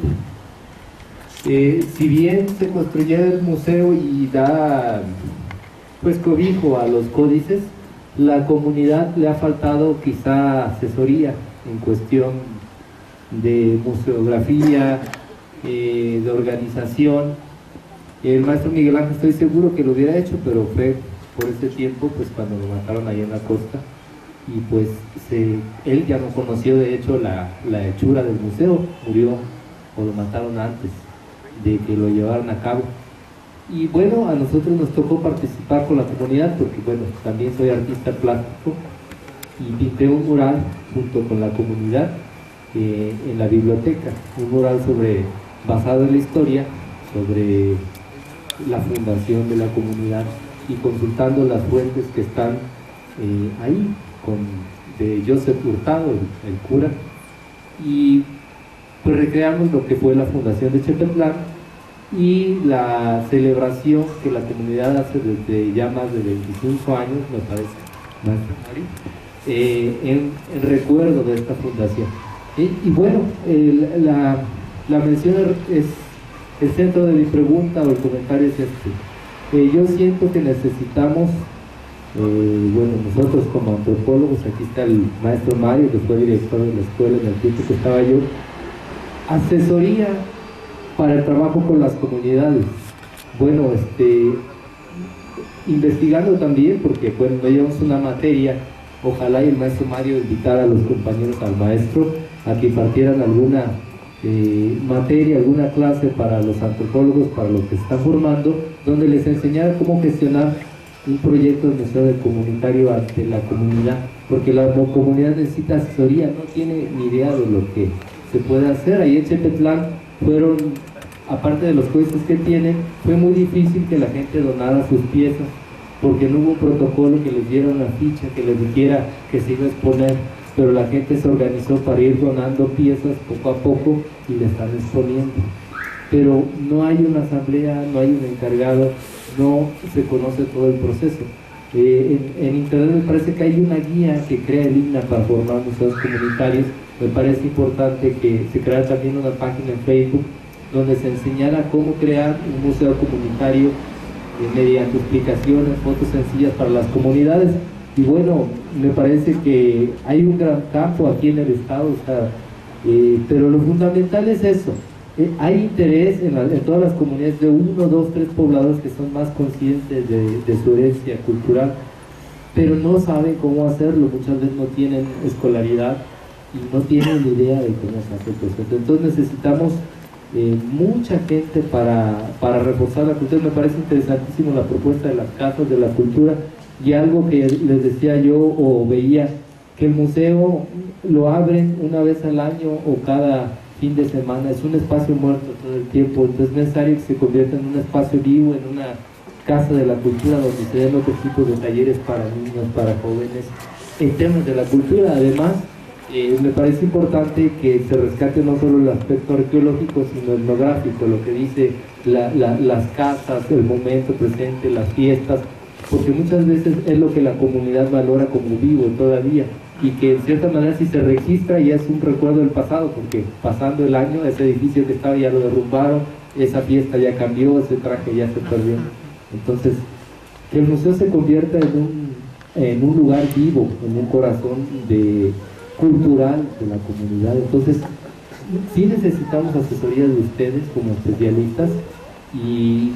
Si bien se construyó el museo y da pues cobijo a los códices, la comunidad le ha faltado quizá asesoría en cuestión de museografía, de organización. El maestro Miguel Ángel estoy seguro que lo hubiera hecho, pero fue por ese tiempo pues cuando lo mataron ahí en la costa, y pues él ya no conoció de hecho la hechura del museo, murió o lo mataron antes de que lo llevaran a cabo. Y bueno, a nosotros nos tocó participar con la comunidad, porque bueno, también soy artista plástico, y pinté un mural junto con la comunidad en la biblioteca, un mural basado en la historia, sobre la fundación de la comunidad, y consultando las fuentes que están ahí, de Joseph Hurtado, el cura, y pues recreamos lo que fue la fundación de Chepetlán y la celebración que la comunidad hace desde ya más de 25 años, me parece, en recuerdo de esta fundación. Y bueno, la mención es el centro de mi pregunta o el comentario es este. Yo siento que necesitamos, bueno, nosotros como antropólogos, aquí está el maestro Mario, que fue director de la escuela en el tiempo que estaba yo, asesoría para el trabajo con las comunidades. Bueno, investigando también, porque bueno, no llevamos una materia, ojalá y el maestro Mario invitara a los compañeros, al maestro, a que impartieran alguna materia, alguna clase para los antropólogos, para los que se están formando, donde les enseñara cómo gestionar un proyecto de museo comunitario ante la comunidad, porque la comunidad necesita asesoría, no tiene ni idea de lo que se puede hacer. Ahí en Chepetlán fueron, aparte de los códices que tienen, fue muy difícil que la gente donara sus piezas, porque no hubo protocolo que les diera una ficha, que les dijera que se iba a exponer, pero la gente se organizó para ir donando piezas poco a poco y le están exponiendo. Pero no hay una asamblea, no hay un encargado, no se conoce todo el proceso. En internet me parece que hay una guía que crea el INAH para formar museos comunitarios. Me parece importante que se creara también una página en Facebook donde se enseñara cómo crear un museo comunitario mediante explicaciones, fotos sencillas para las comunidades. Y bueno, me parece que hay un gran campo aquí en el estado, o sea, pero lo fundamental es eso. Hay interés en todas las comunidades de 1, 2, 3 pobladores que son más conscientes de su herencia cultural, pero no saben cómo hacerlo, muchas veces no tienen escolaridad y no tienen idea de cómo se hace el proceso. Entonces necesitamos mucha gente para reforzar la cultura. Me parece interesantísimo la propuesta de las casas de la cultura, y algo que les decía yo o veía que el museo lo abren una vez al año o cada fin de semana, es un espacio muerto todo el tiempo, entonces es necesario que se convierta en un espacio vivo, en una casa de la cultura donde se den otro tipo de talleres para niños, para jóvenes, en temas de la cultura. Además, me parece importante que se rescate no solo el aspecto arqueológico, sino etnográfico, lo que dice las casas, el momento presente, las fiestas, porque muchas veces es lo que la comunidad valora como vivo todavía, y que en cierta manera si se registra ya es un recuerdo del pasado, porque pasando el año ese edificio que estaba ya lo derrumbaron, esa fiesta ya cambió, ese traje ya se perdió. Entonces, que el museo se convierta en un lugar vivo, en un corazón cultural de la comunidad. Entonces, sí necesitamos asesoría de ustedes como especialistas, y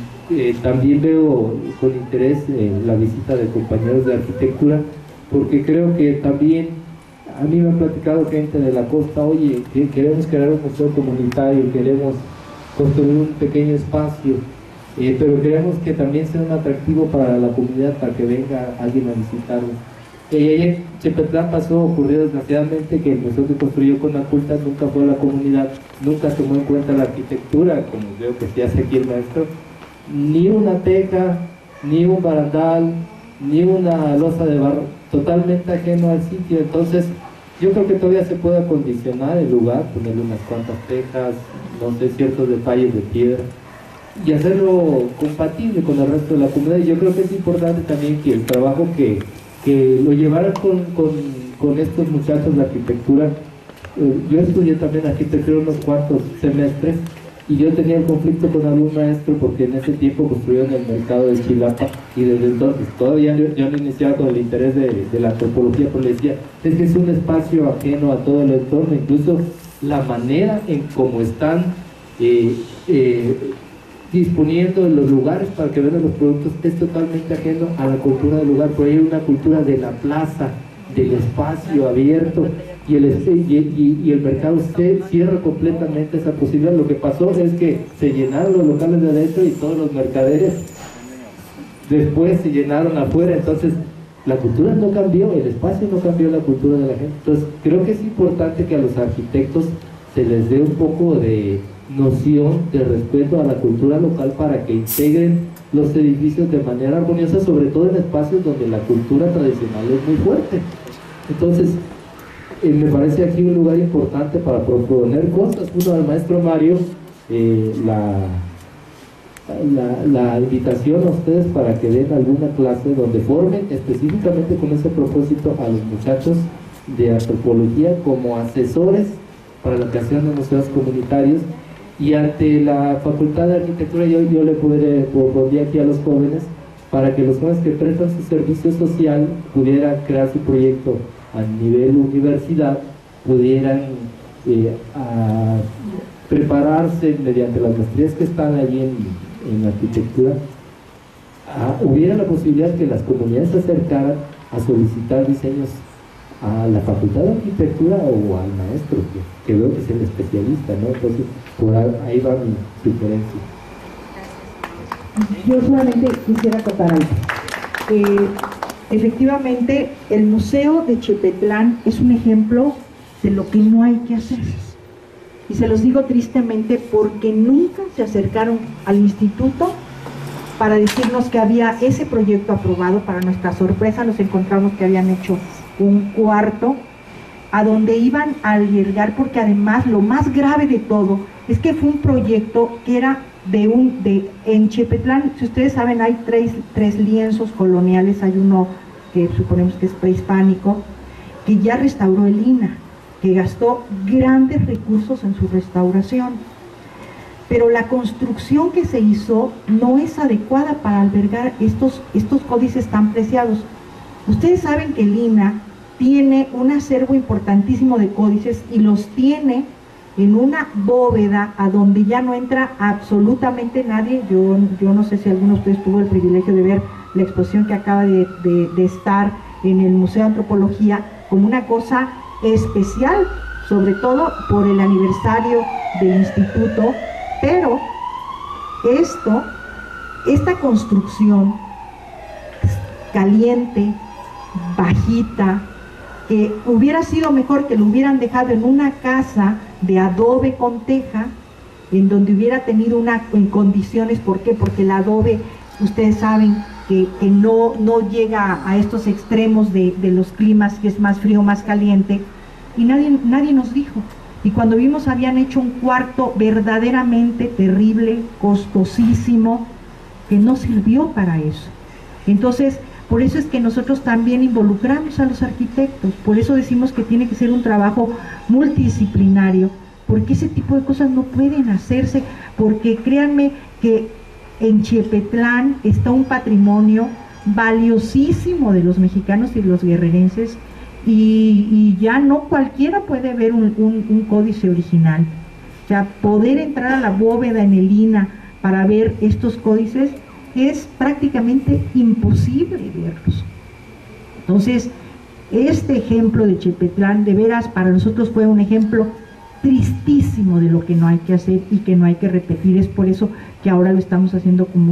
también veo con interés la visita de compañeros de arquitectura, porque creo que también a mí me ha platicado gente de la costa: oye, que queremos crear un museo comunitario, queremos construir un pequeño espacio, pero queremos que también sea un atractivo para la comunidad, para que venga alguien a visitarnos. En Chepetlán ocurrió desgraciadamente que el museo que construyó Conaculta nunca fue a la comunidad, nunca tomó en cuenta la arquitectura, como veo que se hace aquí el maestro, ni una teja, ni un barandal, ni una losa de barro, totalmente ajeno al sitio. Entonces yo creo que todavía se puede acondicionar el lugar, ponerle unas cuantas tejas, no sé, ciertos detalles de piedra, y hacerlo compatible con el resto de la comunidad. Y yo creo que es importante también que el trabajo que lo llevaran con estos muchachos de arquitectura. Yo estudié también arquitectura unos cuantos semestres, y yo tenía el conflicto con algún maestro porque en ese tiempo construyeron el mercado de Chilapa, y desde entonces todavía yo no iniciaba con el interés de la antropología, pero le decía, es que es un espacio ajeno a todo el entorno, incluso la manera en cómo están disponiendo los lugares para que vendan los productos es totalmente ajeno a la cultura del lugar. Pero hay una cultura de la plaza, del espacio abierto, y el mercado se cierra completamente esa posibilidad. Lo que pasó es que se llenaron los locales de adentro y todos los mercaderes después se llenaron afuera. Entonces la cultura no cambió, el espacio no cambió la cultura de la gente. Entonces creo que es importante que a los arquitectos se les dé un poco de noción de respeto a la cultura local para que integren los edificios de manera armoniosa, sobre todo en espacios donde la cultura tradicional es muy fuerte. Entonces me parece aquí un lugar importante para proponer cosas. Uno, al maestro Mario, la invitación a ustedes para que den alguna clase donde formen específicamente con ese propósito a los muchachos de antropología como asesores para la creación de museos comunitarios. Y ante la Facultad de Arquitectura yo le propondría aquí a los jóvenes, para que los jóvenes que prestan su servicio social pudieran crear su proyecto a nivel universidad, pudieran prepararse mediante las maestrías que están allí en arquitectura. Hubiera la posibilidad que las comunidades se acercaran a solicitar diseños a la Facultad de Arquitectura o al maestro, que veo que es el especialista, ¿no? Entonces, por ahí va mi sugerencia. Yo solamente quisiera acotar algo. Efectivamente, el Museo de Chepetlán es un ejemplo de lo que no hay que hacer. Y se los digo tristemente porque nunca se acercaron al instituto para decirnos que había ese proyecto aprobado. Para nuestra sorpresa nos encontramos que habían hecho un cuarto a donde iban a albergar, porque además lo más grave de todo es que fue un proyecto que era en Chepetlán. Si ustedes saben, hay tres lienzos coloniales. Hay uno que suponemos que es prehispánico, que ya restauró el INAH, que gastó grandes recursos en su restauración, pero la construcción que se hizo no es adecuada para albergar estos códices tan preciados. Ustedes saben que el INAH tiene un acervo importantísimo de códices, y los tiene en una bóveda a donde ya no entra absolutamente nadie. Yo no sé si alguno de ustedes tuvo el privilegio de ver la exposición que acaba de estar en el Museo de Antropología, como una cosa especial, sobre todo por el aniversario del instituto. Pero esta construcción caliente, bajita, hubiera sido mejor que lo hubieran dejado en una casa de adobe con teja, en donde hubiera tenido en condiciones. ¿Por qué? Porque el adobe, ustedes saben que no llega a estos extremos de los climas, que es más frío, más caliente, y nadie nos dijo. Y cuando vimos, habían hecho un cuarto verdaderamente terrible, costosísimo, que no sirvió para eso. Entonces, por eso es que nosotros también involucramos a los arquitectos, por eso decimos que tiene que ser un trabajo multidisciplinario, porque ese tipo de cosas no pueden hacerse, porque créanme que en Chiepetlán está un patrimonio valiosísimo de los mexicanos y los guerrerenses, y ya no cualquiera puede ver un códice original. O sea, poder entrar a la bóveda en el INAH para ver estos códices es prácticamente imposible verlos. Entonces, este ejemplo de Chiepetlán, de veras, para nosotros fue un ejemplo tristísimo de lo que no hay que hacer y que no hay que repetir. Es por eso que ahora lo estamos haciendo como